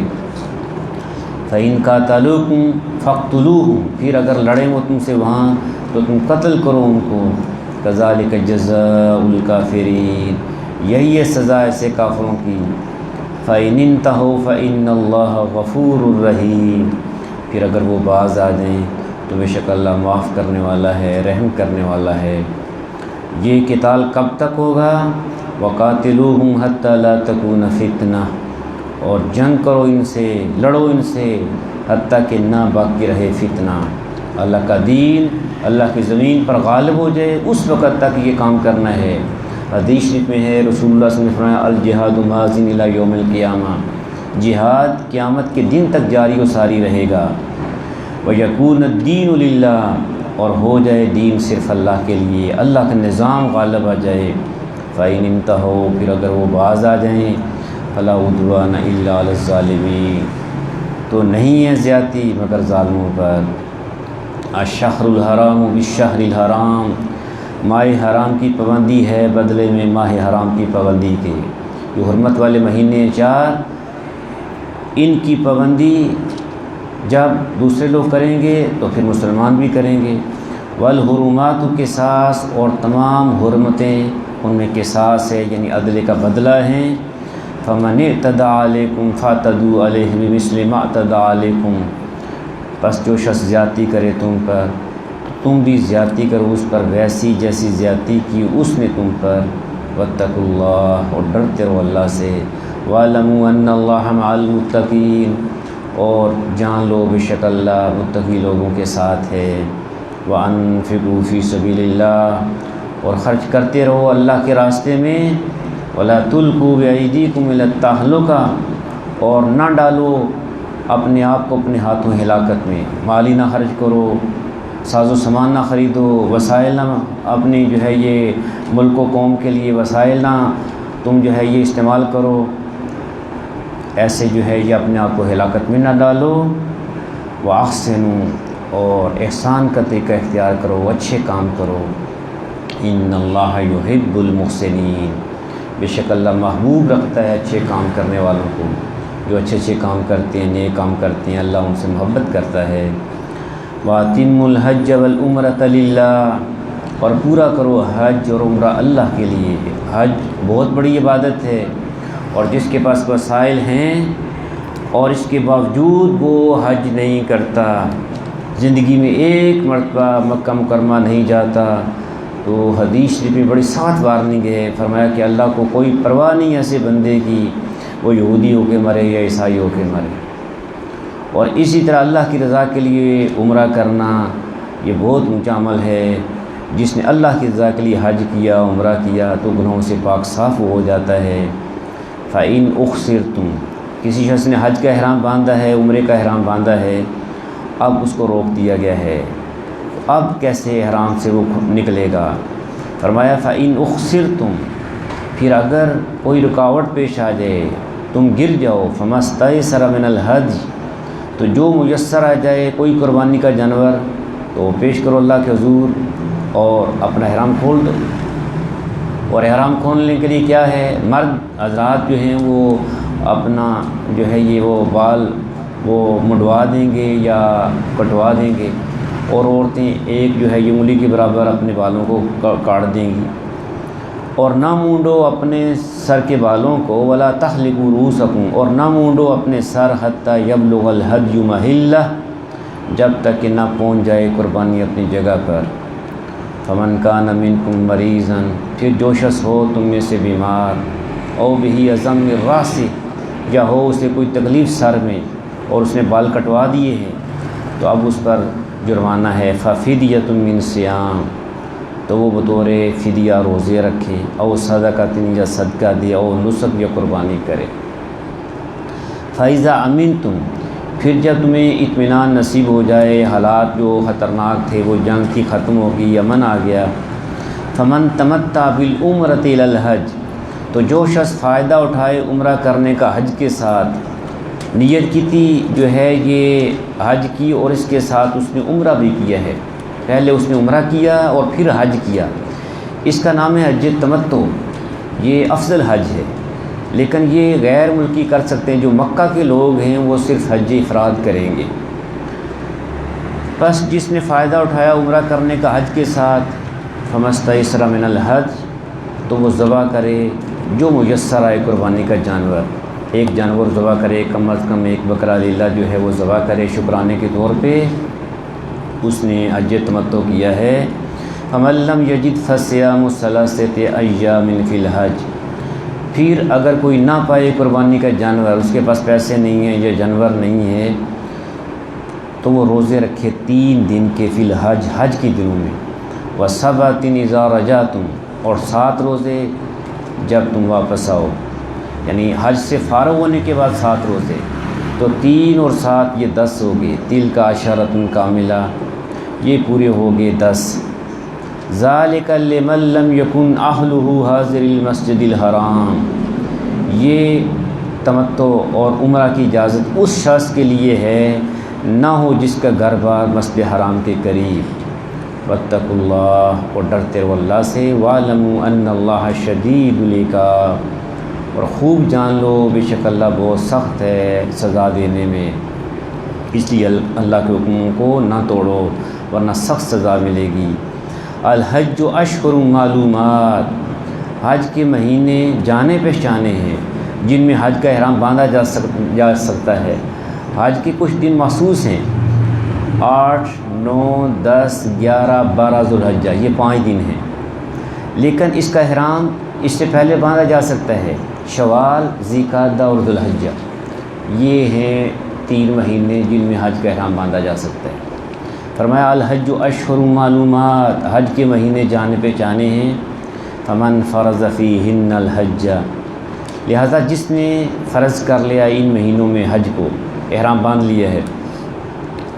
فَإِنْ قَاتَلُوكُمْ فَاقْتُلُوهُمْ، پھر اگر لڑیں وہ تم سے وہاں تو تم قتل کرو ان کو۔ كَذَلِكَ جَزَاءُ الْكَافِرِينَ، یہی ہے سزا ایسے کافروں کی۔ فَإِنِ انْتَهَوْا فَإِنَّ اللَّهَ غَفُورٌ رَحِيمٌ، پھر اگر وہ باز آ جائیں تو بے شک اللہ معاف کرنے والا ہے، رحم کرنے والا ہے۔ یہ قتال کب تک ہوگا؟ وَقَاتِلُوهُمْ حَتَّى لَا تَكُونَ فِتْنَةٌ، اور جنگ کرو ان سے، لڑو ان سے حتیٰ کہ نہ باقی رہے فتنہ، اللہ کا دین اللہ کی زمین پر غالب ہو جائے، اس وقت تک یہ کام کرنا ہے۔ حدیث شریف میں ہے رسول اللہ صلی اللہ علیہ وسلم نے فرمایا الجہاد ماضٍ الی یوم القیامہ، جہاد قیامت کے دن تک جاری و ساری رہے گا۔ وَیَکُونَ الدِّینُ لِلَّهِ، اور ہو جائے دین صرف اللہ کے لیے، اللہ کا نظام غالب آ جائے۔ فَإِنِ انْتَهَوْا، پھر اگر وہ باز آ جائیں، فَلَا عُدْوَانَ إِلَّا عَلَى الظَّالِمِينَ، تو نہیں ہے زیادتی مگر ظالموں پر۔ الشہر الحرام بالشہر الحرام، ماہ حرام کی پابندی ہے بدلے میں ماہ حرام کی پابندی کے۔ جو حرمت والے مہینے 4 ان کی پابندی جب دوسرے لوگ کریں گے تو پھر مسلمان بھی کریں گے۔ والحرمات قصاص، اور تمام حرمتیں ان میں قصاص ہے یعنی عدل کا بدلہ ہیں۔ فمن اعتدى علیکم فاعتدوا علیہ بمثل ما اعتدى علیکم، بس جو شخص زیادتی کرے تم پر تم بھی زیادتی کرو اس پر ویسی جیسی زیادتی کی اس نے تم پر۔ واتقوا اللہ، اور ڈرتے رہو اللہ سے۔ وَاعْلَمُوا أَنَّ اللَّهَ مَعَ الْمُتَّقِينَ، اور جان لو بے شک اللہ متقی لوگوں کے ساتھ ہے۔ وَأَنفِقُوا فِي سَبِيلِ اللَّهِ، اور خرچ کرتے رہو اللہ کے راستے میں۔ وَلَا تُلْقُوا بِأَيْدِيكُمْ إِلَى التَّهْلُكَةِ، اور نہ ڈالو اپنے آپ کو اپنے ہاتھوں ہلاکت میں۔ مالی نہ خرچ کرو، ساز و سامان نہ خریدو، وسائل نہ اپنی جو ہے یہ ملک و قوم کے لیے وسائل نہ تم جو ہے یہ استعمال کرو، ایسے جو ہے یہ اپنے آپ کو ہلاکت میں نہ ڈالو۔ وَأَحْسِنُوا، اور احسان کا طریقہ اختیار کرو، اچھے کام کرو۔ إِنَّ اللَّهَ يُحِبُّ الْمُحْسِنِينَ، بے شک اللہ محبوب رکھتا ہے اچھے کام کرنے والوں کو، جو اچھے اچھے کام کرتے ہیں، نیک کام کرتے ہیں، اللہ ان سے محبت کرتا ہے۔ وَأَتِمُّوا الْحَجَّ وَالْعُمْرَةَ لِلَّهِ، اور پورا کرو حج اور عمرہ اللہ کے لیے۔ حج بہت بڑی عبادت ہے، اور جس کے پاس وسائل ہیں اور اس کے باوجود وہ حج نہیں کرتا، زندگی میں ایک مرتبہ مکہ مکرمہ نہیں جاتا، تو حدیث شریف میں بڑی سخت وارننگ ہے۔ فرمایا کہ اللہ کو کوئی پرواہ نہیں ایسے بندے کی، وہ یہودی ہو کے مرے یا عیسائی ہو کے مرے۔ اور اسی طرح اللہ کی رضا کے لیے عمرہ کرنا یہ بہت اونچا عمل ہے۔ جس نے اللہ کی رضا کے لیے حج کیا، عمرہ کیا، تو گناہوں سے پاک صاف ہو جاتا ہے۔ فَإِنْ أُخْسِرْتُمْ، کسی شخص نے حج کا احرام باندھا ہے، عمرے کا احرام باندھا ہے، اب اس کو روک دیا گیا ہے، اب کیسے احرام سے وہ نکلے گا؟ فرمایا فَإِنْ أُخْسِرْتُمْ، پھر اگر کوئی رکاوٹ پیش آ جائے، تم گر جاؤ، فَمَا اسْتَيْسَرَ مِنَ الْهَدْيِ، تو جو میسر آ جائے کوئی قربانی کا جانور تو پیش کرو اللہ کے حضور اور اپنا احرام کھول دو۔ اور احرام کھولنے کے لیے کیا ہے، مرد حضرات جو ہیں وہ اپنا جو ہے یہ وہ بال وہ منڈوا دیں گے یا کٹوا دیں گے، اور عورتیں ایک جو ہے یہ انگلی کے برابر اپنے بالوں کو کاٹ دیں گی۔ اور نہ مونڈو اپنے سر کے بالوں کو، ولا تحلقوا رؤوسکم، اور نہ مونڈو اپنے سر حتی یبلغ الہدی محلہ، جب تک کہ نہ پہنچ جائے قربانی اپنی جگہ پر۔ فمن کان منکم مریضا، پھر جو شخص ہو تم میں سے بیمار، او بہ اذی من الراس، یا ہو اسے کوئی تکلیف سر میں اور اس نے بال کٹوا دیے ہیں، تو اب اس پر جرمانہ ہے۔ ففدیۃ من صیام، تو وہ بطور فدیہ روزے رکھے، او صدقۃ یا صدقہ دے، او نسک یا قربانی کرے۔ فَإِذَا أَمِنْتُمْ، پھر جب تمہیں اطمینان نصیب ہو جائے، حالات جو خطرناک تھے وہ جنگ کی ختم ہو گئی، امن آ گیا۔ فَمَن تَمَتَّعَ بِالْعُمْرَةِ إِلَى الْحَجِّ، تو جو شخص فائدہ اٹھائے عمرہ کرنے کا حج کے ساتھ، نیت کی تھی جو ہے یہ حج کی اور اس کے ساتھ اس نے عمرہ بھی کیا ہے، پہلے اس نے عمرہ کیا اور پھر حج کیا، اس کا نام ہے حج تمتع، یہ افضل حج ہے، لیکن یہ غیر ملکی کر سکتے ہیں، جو مکہ کے لوگ ہیں وہ صرف حج افراد کریں گے۔ بس جس نے فائدہ اٹھایا عمرہ کرنے کا حج کے ساتھ، فَمَا اسْتَيْسَرَ مِنَ الْهَدْيِ، تو وہ ذبح کرے جو میسر آئے قربانی کا جانور، ایک جانور ذبح کرے، کم از کم ایک بکرا لیلا جو ہے وہ ذبح کرے شکرانے کے طور پہ، اس نے حج تمتع کیا ہے۔ فَمَن لَّمْ يَجِدْ فَصِيَامُ ثَلَاثَةِ أَيَّامٍ فِي الْحَجِّ، پھر اگر کوئی نہ پائے قربانی کا جانور، اس کے پاس پیسے نہیں ہیں یا جانور نہیں ہے، تو وہ روزے رکھے 3 دن کے فی الحج، حج کے دنوں میں۔ وَسَبْعَةٍ إِذَا رَجَعْتُمْ، اور 7 روزے جب تم واپس آؤ، یعنی حج سے فارغ ہونے کے بعد 7 روزے، تو 3 اور 7 یہ 10 ہو گئے، تِلْکَ عَشَرَةٌ کاملہ، یہ پورے ہو گئے 10۔ ذَلِكَ لِمَن لَّمْ يَكُنْ أَهْلُهُ حَاضِرِ الْمَسْجِدِ الْحَرَامِ، یہ تمتع اور عمرہ کی اجازت اس شخص کے لیے ہے نہ ہو جس کا گھر بار مسجد حرام کے قریب۔ واتقوا اللہ، اور ڈرتے رہو اللہ سے۔ وَاعْلَمُوا أَنَّ اللَّهَ شَدِيدُ الْعِقَابِ، اور خوب جان لو بے شک اللہ بہت سخت ہے سزا دینے میں، اس لیے اللہ کے حکموں کو نہ توڑو ورنہ سخت سزا ملے گی۔ الحج اشہر معلومات، حج کے مہینے جانے پہچانے ہیں جن میں حج کا احرام باندھا جا سکتا ہے، حج کے کچھ دن مخصوص ہیں 8 9 10 11 12 ذوالحجہ، یہ 5 دن ہیں، لیکن اس کا احرام اس سے پہلے باندھا جا سکتا ہے۔ شوال، ذوالقعدہ اور ذوالحجہ، یہ ہیں 3 مہینے جن میں حج کا احرام باندھا جا سکتا ہے۔ فرمایا الحج اشہر معلومات، حج کے مہینے جانے پہچانے ہیں۔ فمن فرض فیہن الحج، لہذا جس نے فرض کر لیا ان مہینوں میں حج کو، احرام باندھ لیا ہے،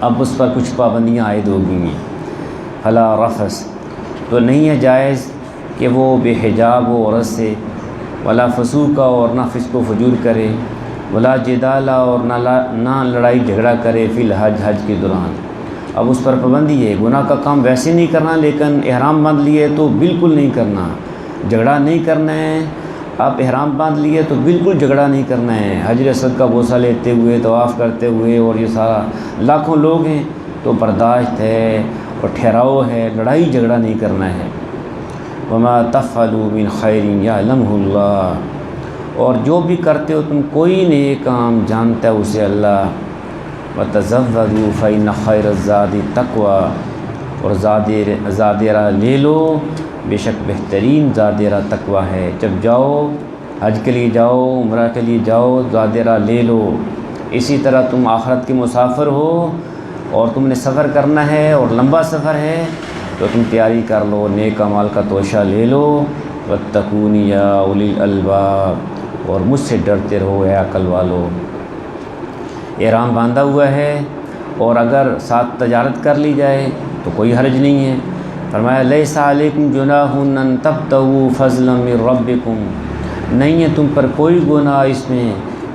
اب اس پر کچھ پابندیاں عائد ہو گئی ہیں۔ فلا رفث، تو نہیں ہے جائز کہ وہ بے حجاب و عورت سے، ولا فسوق اور نہ فسق و فجور کرے، ولا جدال اور نہ لڑائی جھگڑا کرے فی الحج، حج کے دوران۔ اب اس پر پابندی ہے، گناہ کا کام ویسے نہیں کرنا، لیکن احرام باندھ لیے تو بالکل نہیں کرنا، جھگڑا نہیں کرنا ہے۔ آپ احرام باندھ لیے تو بالکل جھگڑا نہیں کرنا ہے، حجر اسود کا بوسہ لیتے ہوئے، طواف کرتے ہوئے، اور یہ سارا لاکھوں لوگ ہیں تو برداشت ہے اور ٹھہراؤ ہے، لڑائی جھگڑا نہیں کرنا ہے۔ وما تفعلوا من خیر یعلمہ اللہ، اور جو بھی کرتے ہو تم کوئی نیک کام جانتا ہے اسے اللہ۔ وتزودوا فإن خیر الزاد التقوی، اور زاد راہ لے لو، بے شک بہترین زاد راہ تقوی ہے۔ جب جاؤ حج کے لیے جاؤ، عمرہ کے لیے جاؤ، زاد راہ لے لو۔ اسی طرح تم آخرت کے مسافر ہو اور تم نے سفر کرنا ہے اور لمبا سفر ہے تو تم تیاری کر لو، نیک اعمال کا توشہ لے لو۔ واتقون یا اولی الالباب، اور مجھ سے ڈرتے رہو اے عقل والو۔ احرام باندھا ہوا ہے اور اگر ساتھ تجارت کر لی جائے تو کوئی حرج نہیں ہے۔ فرمایا لیس علیکم جناح ان تبتغوا فضلا من ربکم، نہیں ہے تم پر کوئی گناہ اس میں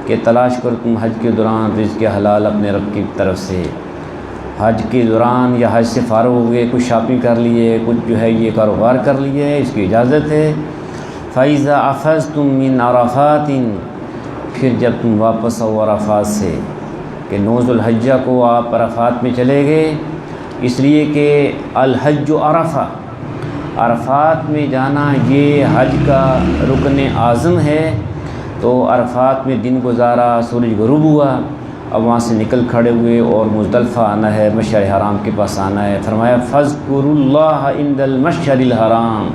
کہ تلاش کرو تم حج کے دوران رزق حلال اپنے رب کی طرف سے۔ حج کے دوران یا حج سے فارغ ہو گئے، کچھ شاپنگ کر لیے، کچھ جو ہے یہ کاروبار کر لیے، اس کی اجازت ہے۔ فَإِذَا أَفَضْتُم مِّنْ عَرَفَاتٍ، پھر جب تم واپس آؤ عرفات سے، کہ 9 ذوالحجہ کو آپ عرفات میں چلے گئے، اس لیے کہ الحج عرفہ، عرفات میں جانا یہ حج کا رکن اعظم ہے۔ تو عرفات میں دن گزارا، سورج غروب ہوا، اب وہاں سے نکل کھڑے ہوئے اور مزدلفہ آنا ہے، مشعر حرام کے پاس آنا ہے۔ فرمایا فاذکروا اللہ عند المشعر الحرام،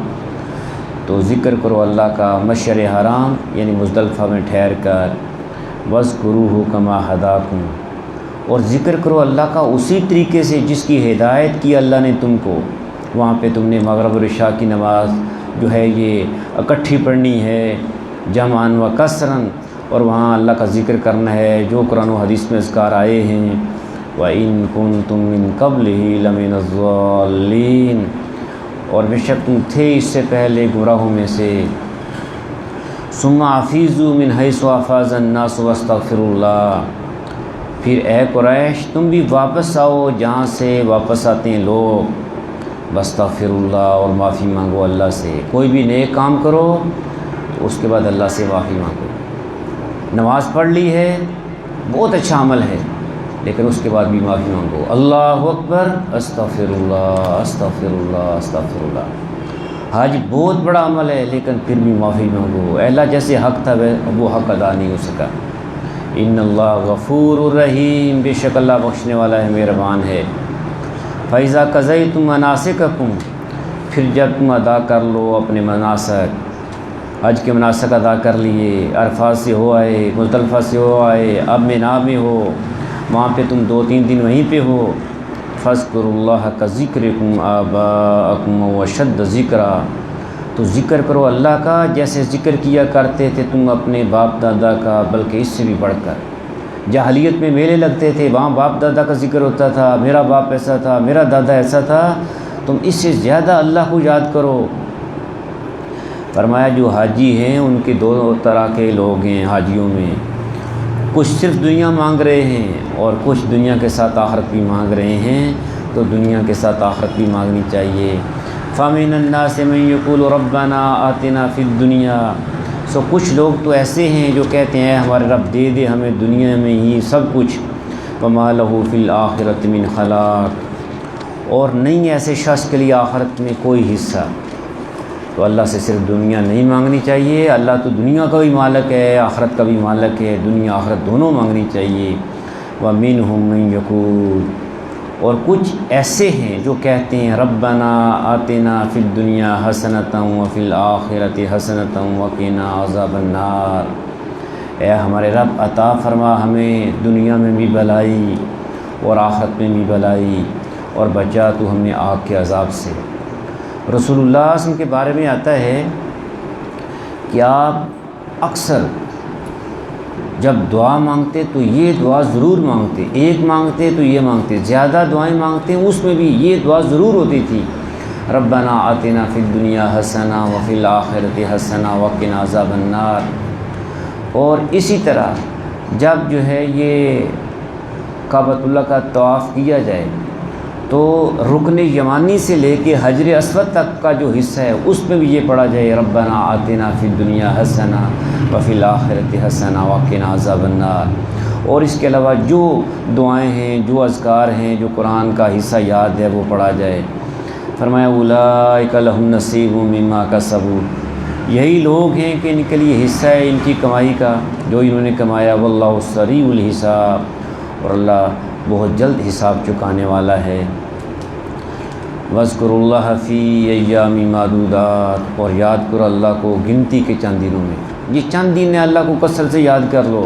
تو ذکر کرو اللہ کا مشعر حرام یعنی مزدلفہ میں ٹھہر کر۔ واذکروہ کما ہداکم، اور ذکر کرو اللہ کا اسی طریقے سے جس کی ہدایت کی اللہ نے تم کو۔ وہاں پہ تم نے مغرب اور عشاء کی نماز جو ہے یہ اکٹھی پڑھنی ہے، جمعاً و کثراً، اور وہاں اللہ کا ذکر کرنا ہے جو قرآن و حدیث میں اذکار آئے ہیں۔ وَإِن كُنتُم مِّن قَبْلِهِ لَمِنَ الضَّالِّينَ، اور بے شک تم تھے اس سے پہلے گمراہوں میں سے۔ ثُمَّ أَفِيضُوا مِنْ حَيْثُ أَفَاضَ النَّاسُ وَاسْتَغْفِرُوا اللَّهَ، پھر اے قریش تم بھی واپس آؤ جہاں سے واپس آتے ہیں لوگ، واستغفر اللہ، اور معافی مانگو اللہ سے۔ کوئی بھی نیک کام کرو تو اس کے بعد اللہ سے معافی مانگو۔ نماز پڑھ لی ہے، بہت اچھا عمل ہے، لیکن اس کے بعد بھی معافی مانگو۔ اللہ اکبر، استغفر اللہ، استغفر اللہ، استغفر اللہ۔ حج بہت بڑا عمل ہے، لیکن پھر بھی معافی مانگو۔ اے اللہ جیسے حق تھا وہ حق ادا نہیں ہو سکا۔ ان اللہ غفور الرحیم، بے شک اللہ بخشنے والا ہے، مہربان ہے۔ فَإِذَا قَضَيْتُم مَنَاسِكَكُم، پھر جب تم ادا کر لو اپنے مناسک، حج کے مناسک ادا کر لیے، عرفات سے ہو آئے، مزدلفہ سے ہو آئے، اب مینا میں ہو، وہاں پہ تم 2-3 دن وہیں پہ ہو۔ فاذکروا اللہ کذکرکم آباءکم واشد ذکرا، تو ذکر کرو اللہ کا جیسے ذکر کیا کرتے تھے تم اپنے باپ دادا کا، بلکہ اس سے بھی بڑھ کر۔ جاہلیت میں میلے لگتے تھے، وہاں باپ دادا کا ذکر ہوتا تھا، میرا باپ ایسا تھا، میرا دادا ایسا تھا، تم اس سے زیادہ اللہ کو یاد کرو۔ فرمایا جو حاجی ہیں ان کے 2 طرح کے لوگ ہیں حاجیوں میں، کچھ صرف دنیا مانگ رہے ہیں اور کچھ دنیا کے ساتھ آخرت بھی مانگ رہے ہیں، تو دنیا کے ساتھ آخرت بھی مانگنی چاہیے۔ فَمِنَ النَّاسِ مَن يَقُولُ رَبَّنَا آتِنَا فِي الدُّنْيَا، سو کچھ لوگ تو ایسے ہیں جو کہتے ہیں ہمارے رب دے دے ہمیں دنیا میں ہی سب کچھ، وَمَا لَهُ فِي الْآخِرَةِ مِنْ خَلَاقٍ، اور نہیں ایسے شخص کے لیے آخرت میں کوئی حصہ۔ تو اللہ سے صرف دنیا نہیں مانگنی چاہیے، اللہ تو دنیا کا بھی مالک ہے، آخرت کا بھی مالک ہے، دنیا آخرت دونوں مانگنی چاہیے۔ وَمِنْهُم مَن يَقُولُ، اور کچھ ایسے ہیں جو کہتے ہیں ربنا آتنا فی الدنیا حسنۃ وفی الآخرۃ حسنۃ وقنا عذاب النار، اے ہمارے رب عطا فرما ہمیں دنیا میں بھی بھلائی اور آخرت میں بھی بھلائی، اور بچا تو ہمیں آگ کے عذاب سے۔ رسول اللہ صلی اللہ علیہ وسلم کے بارے میں آتا ہے کہ آپ اکثر جب دعا مانگتے تو یہ دعا ضرور مانگتے، ایک مانگتے تو یہ مانگتے، زیادہ دعائیں مانگتے اس میں بھی یہ دعا ضرور ہوتی تھی، ربنا آتنا فی الدنیا حسنہ وفی الآخرۃ حسنہ وقنا عذاب النار۔ اور اسی طرح جب جو ہے یہ کعبۃ اللہ کا طواف کیا جائے تو رکن یمانی سے لے کے حجر اسود تک کا جو حصہ ہے اس میں بھی یہ پڑھا جائے ربنا آتنا فی الدنیا حسنہ وفی الآخرۃ حسنہ وقنا عذاب النار۔ اور اس کے علاوہ جو دعائیں ہیں، جو اذکار ہیں، جو قرآن کا حصہ یاد ہے وہ پڑھا جائے۔ فرمایا اولئک لہم نصیب مما کسبوا، یہی لوگ ہیں کہ ان کے لیے حصہ ہے ان کی کمائی کا جو انہوں نے کمایا، واللہ سریع الحساب، اور اللہ بہت جلد حساب چکانے والا ہے۔ وَاذْكُرُوا اللَّهَ فِي أَيَّامٍ مَّعْدُودَاتٍ، اور یاد کرو اللہ کو گنتی کے چند دنوں میں، یہ چند دن اللہ کو کثرت سے یاد کر لو۔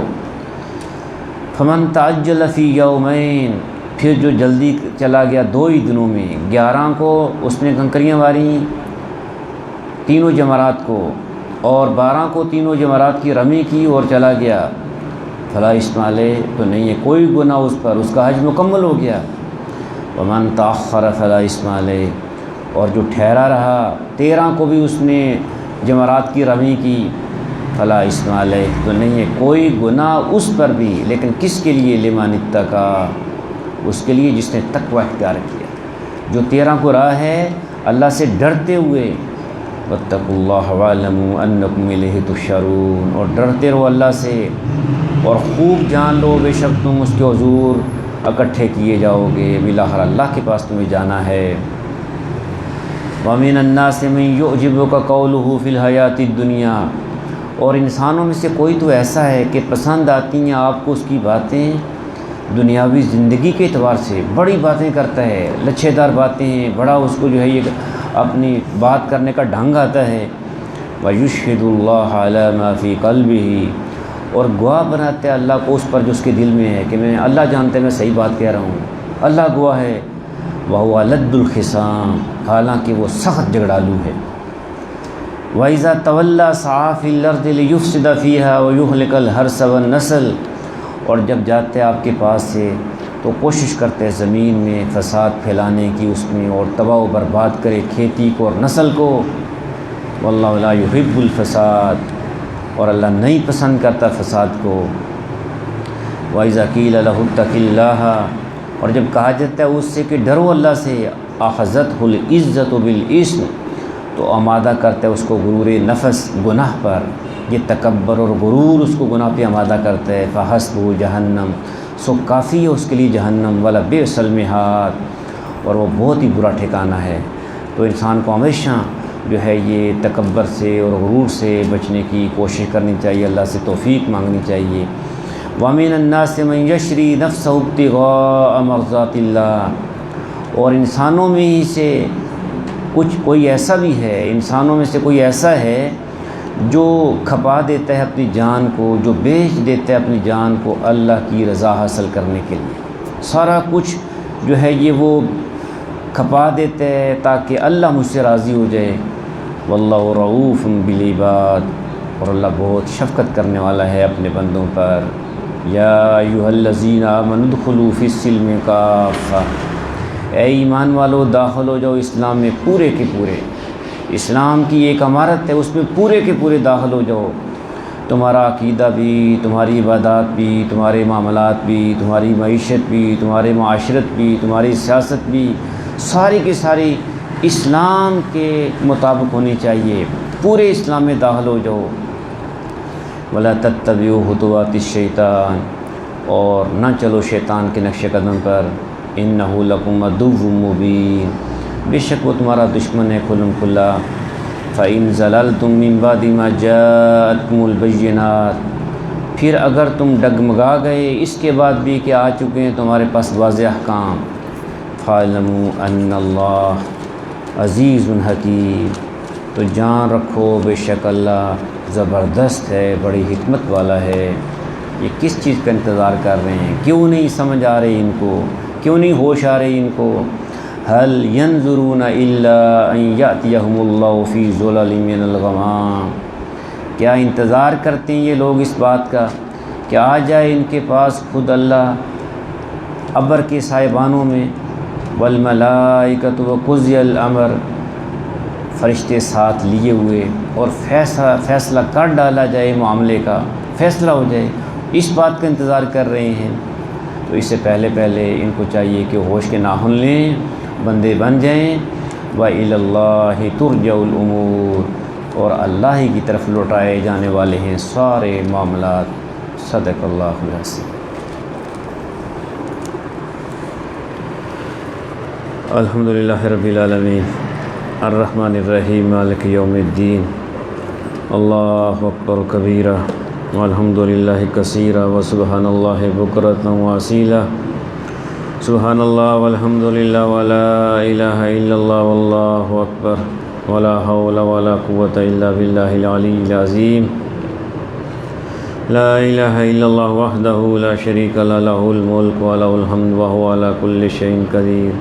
فَمَن تَعَجَّلَ فِي يَوْمَيْنِ، پھر جو جلدی چلا گیا 2 ہی دنوں میں، 11 کو اس نے کنکریاں ماری تینوں جمرات کو، اور 12 کو تینوں جمرات کی رمی کی اور چلا گیا، فلا اسم علیہ، تو نہیں ہے کوئی گناہ اس پر، اس کا حج مکمل ہو گیا۔ ومن تاخر فلا اسم علیہ، اور جو ٹھہرا رہا 13 کو بھی اس نے جمرات کی رمی کی، فلا اسم علیہ، تو نہیں ہے کوئی گناہ اس پر بھی، لیکن کس کے لیے؟ لمن اتقی، اس کے لیے جس نے تقوی اختیار کیا، جو 13 کو رہا ہے اللہ سے ڈرتے ہوئے، واتقوا اللہ واعلموا انکم الیہ تحشرون، اور ڈرتے رہو اللہ سے اور خوب جان لو بے شک تم اس کے حضور اکٹھے کیے جاؤ گے، بالآخر اللہ کے پاس تمہیں جانا ہے۔ وَمِنَ النَّاسِ مَن يُعْجِبُكَ قَوْلُهُ فِي الْحَيَاةِ الدُّنْيَا، اور انسانوں میں سے کوئی تو ایسا ہے کہ پسند آتی ہیں آپ کو اس کی باتیں دنیاوی زندگی کے اعتبار سے، بڑی باتیں کرتا ہے، لچھے دار باتیں ہیں، بڑا اس کو جو ہے یہ اپنی بات کرنے کا ڈھنگ آتا ہے۔ وَيُشْهِدُ اللَّهَ عَلَى مَا فِي قَلْبِهِ، اور گواہ بناتے ہیں اللہ کو اس پر جو اس کے دل میں ہے، کہ میں اللہ جانتے ہیں میں صحیح بات کہہ رہا ہوں، اللہ گواہ ہے۔ وَهُوَ لَدُّ الْخِصَامِ، حالانکہ وہ سخت جھگڑالو ہے۔ وَإِذَا تَوَلَّى سَعَىٰ فِي الْأَرْضِ لِيُفْسِدَ فِيهَا وَيُهْلِكَ الْحَرْثَ وَالنَّسْلَ، اور جب جاتے آپ کے پاس سے تو کوشش کرتے زمین میں فساد پھیلانے کی اس میں، اور تباہ و برباد کرے کھیتی کو اور نسل کو۔ وَاللَّهُ لَا يُحِبُّ الْفَسَادَ، اور اللہ نہیں پسند کرتا فساد کو۔ وَإِذَا قِيلَ لَهُ اتَّقِ اللَّهَ، اور جب کہا جاتا ہے اس سے کہ ڈرو اللہ سے، أَخَذَتْهُ الْعِزَّةُ بِالْإِثْمِ، تو آمادہ کرتا ہے اس کو غرور نفس گناہ پر، یہ تکبر اور غرور اس کو گناہ پہ آمادہ کرتا ہے۔ فَحَسْبُهُ جَهَنَّمُ، سو کافی ہے اس کے لیے جہنم، وَلَبِئْسَ الْمِہَادُ، اور وہ بہت ہی برا ٹھکانہ ہے۔ تو انسان کو ہمیشہ جو ہے یہ تکبر سے اور غرور سے بچنے کی کوشش کرنی چاہیے، اللہ سے توفیق مانگنی چاہیے۔ وَمِنَ النَّاسِ مَن يَشْرِي نَفْسَهُ ابْتِغَاءَ مَرْضَاتِ اللَّهِ، اور انسانوں میں ہی سے کوئی ایسا بھی ہے، انسانوں میں سے کوئی ایسا ہے جو کھپا دیتا ہے اپنی جان کو، جو بیچ دیتا ہے اپنی جان کو اللہ کی رضا حاصل کرنے کے لیے، سارا کچھ جو ہے یہ وہ کھپا دیتے ہیں تاکہ اللہ مجھ سے راضی ہو جائے۔ واللہ رؤوف بالعباد، اور اللہ بہت شفقت کرنے والا ہے اپنے بندوں پر۔ یا ایھا الذین آمنوا ادخلوا فی السلم کافہ، اے ایمان والو داخل ہو جاؤ اسلام میں پورے کے پورے۔ اسلام کی ایک امارت ہے، اس میں پورے کے پورے داخل ہو جاؤ، تمہارا عقیدہ بھی، تمہاری عبادات بھی، تمہارے معاملات بھی، تمہاری معیشت بھی، تمہارے معاشرت بھی، تمہاری سیاست بھی، ساری کی ساری اسلام کے مطابق ہونی چاہیے، پورے اسلام میں داخل ہو جاؤ۔ وَلَا تَتَّبِعُوا خُطُوَاتِ الشَّيْطَانِ، اور نہ چلو شیطان کے نقش قدم پر، إِنَّهُ لَكُمْ عَدُوٌّ مُّبِينٌ، بے شک وہ تمہارا دشمن ہے کھلم کھلا۔ فَإِن زَلَلْتُم مِّن بَعْدِ مَا جَاءَتْكُمُ الْبَيِّنَاتُ، پھر اگر تم ڈگمگا گئے اس کے بعد بھی کہ آ چکے ہیں تمہارے پاس واضح احکام، فَاعْلَمُوا أَنَّ اللَّهَ عَزِيزٌ حَكِيمٌ، تو جان رکھو بے شک اللہ زبردست ہے، بڑی حکمت والا ہے۔ یہ کس چیز کا انتظار کر رہے ہیں؟ کیوں نہیں سمجھ آ رہی ان کو؟ کیوں نہیں ہوش آ رہی ان کو؟ هل ينظرون الا ان يأتيهم الله في ظلل من الغمام، کیا انتظار کرتے ہیں یہ لوگ اس بات کا کہ آ جائے ان کے پاس خود اللہ ابر کے سائبانوں میں، والملائکۃ وقضی الامر، فرشتے ساتھ لیے ہوئے، اور فیصلہ کر ڈالا جائے، معاملے کا فیصلہ ہو جائے، اس بات کا انتظار کر رہے ہیں۔ تو اس سے پہلے ان کو چاہیے کہ ہوش کے ناخن لیں، بندے بن جائیں۔ وَإِلَى اللَّهِ تُرْجَعُ الْأُمُورُ، اور اللہ ہی کی طرف لوٹائے جانے والے ہیں سارے معاملات۔ صدق اللہ العظیم۔ الحمدللہ رب العالمین، الرحمن الرحیم، مالک یوم الدین، اللہ اکبر کبیرہ والحمدللہ کثیرہ وسبحان اللہ بکرۃ واسیلہ، سبحان اللہ والحمدللہ ولا الہ الا اللہ واللہ اکبر ولا حول ولا قوۃ الا باللہ العلی العظیم، لا الہ الا اللہ وحدہ لا شریک لہ، لہ الملک ولہ الحمد وہو علی کل شیء قدیر۔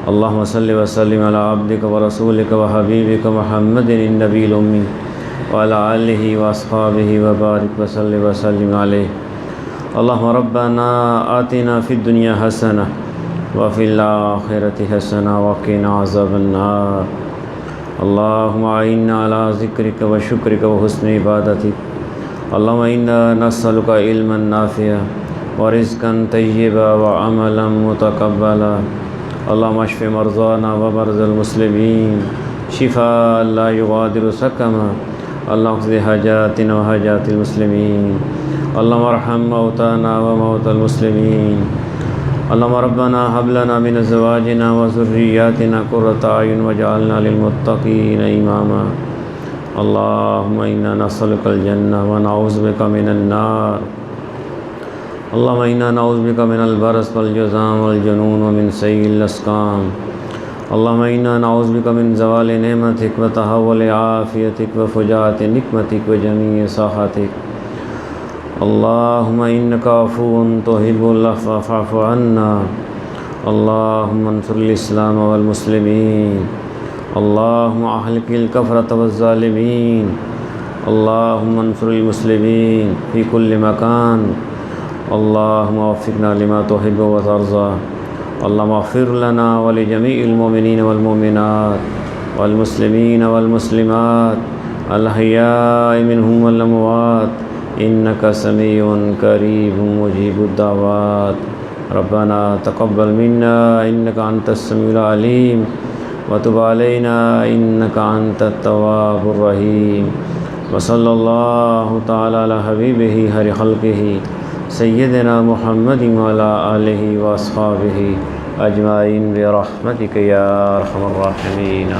اللہم صلی وسلم علی عبدک ورسولک وحبیبک محمد النبی الامی وعلی آلہ واصحابہ وبارک وسلم وسلم علیہ۔ اللہم ربنا آتنا فی الدنیا حسنہ وفی الآخرۃ حسنہ وقنا عذاب النار۔ اللہم اعنا علی ذکرک وشکرک وحسن عبادتک۔ اللہم انا نسألک علما نافعا ورزقا طیبا وعملا متقبلا۔ اللہم اشف مرضانا ومرضى المسلمین شفاء لا یغادر سقما۔ اللہم اقض حاجاتنا وحاجات المسلمین۔ اللہم ارحم موتانا وموتى المسلمین۔ اللہم ربنا هب لنا من ازواجنا وذریاتنا قرۃ اعین واجعلنا للمتقین اماما۔ اللہم انا نسألک الجنہ ونعوذ بک من النار۔ اللہم انا نعوذ بک من البرص والجذام والجنون ومن سیء الاسقام۔ اللہم انا نعوذ بک من زوال نعمتک وتحول عافیتک وفجاءۃ نقمتک وجمیع سخطک۔ اللہم انک عفو تحب العفو فاعف عنا۔ اللہم انصر الاسلام والمسلمین۔ اللہم اہلک الکفرۃ والظالمین۔ اللہم انصر المسلمین فی کل مکان۔ اللہم وفقنا لما تحب وترضى۔ اللہم اغفر لنا ولجمیع المؤمنین والمؤمنات والمسلمین والمسلمات الاحیاء منہم والاموات انک سمیع قریب مجیب الدعوات۔ ربنا تقبل منا انک انت السمیع العلیم وتب علینا انک انت التواب الرحیم۔ وصلی اللہ تعالی علی حبیبہ خیر خلقہ سیدنا محمد وعلی آلہ واصحابہ اجمعین برحمتک یا ارحم الراحمین۔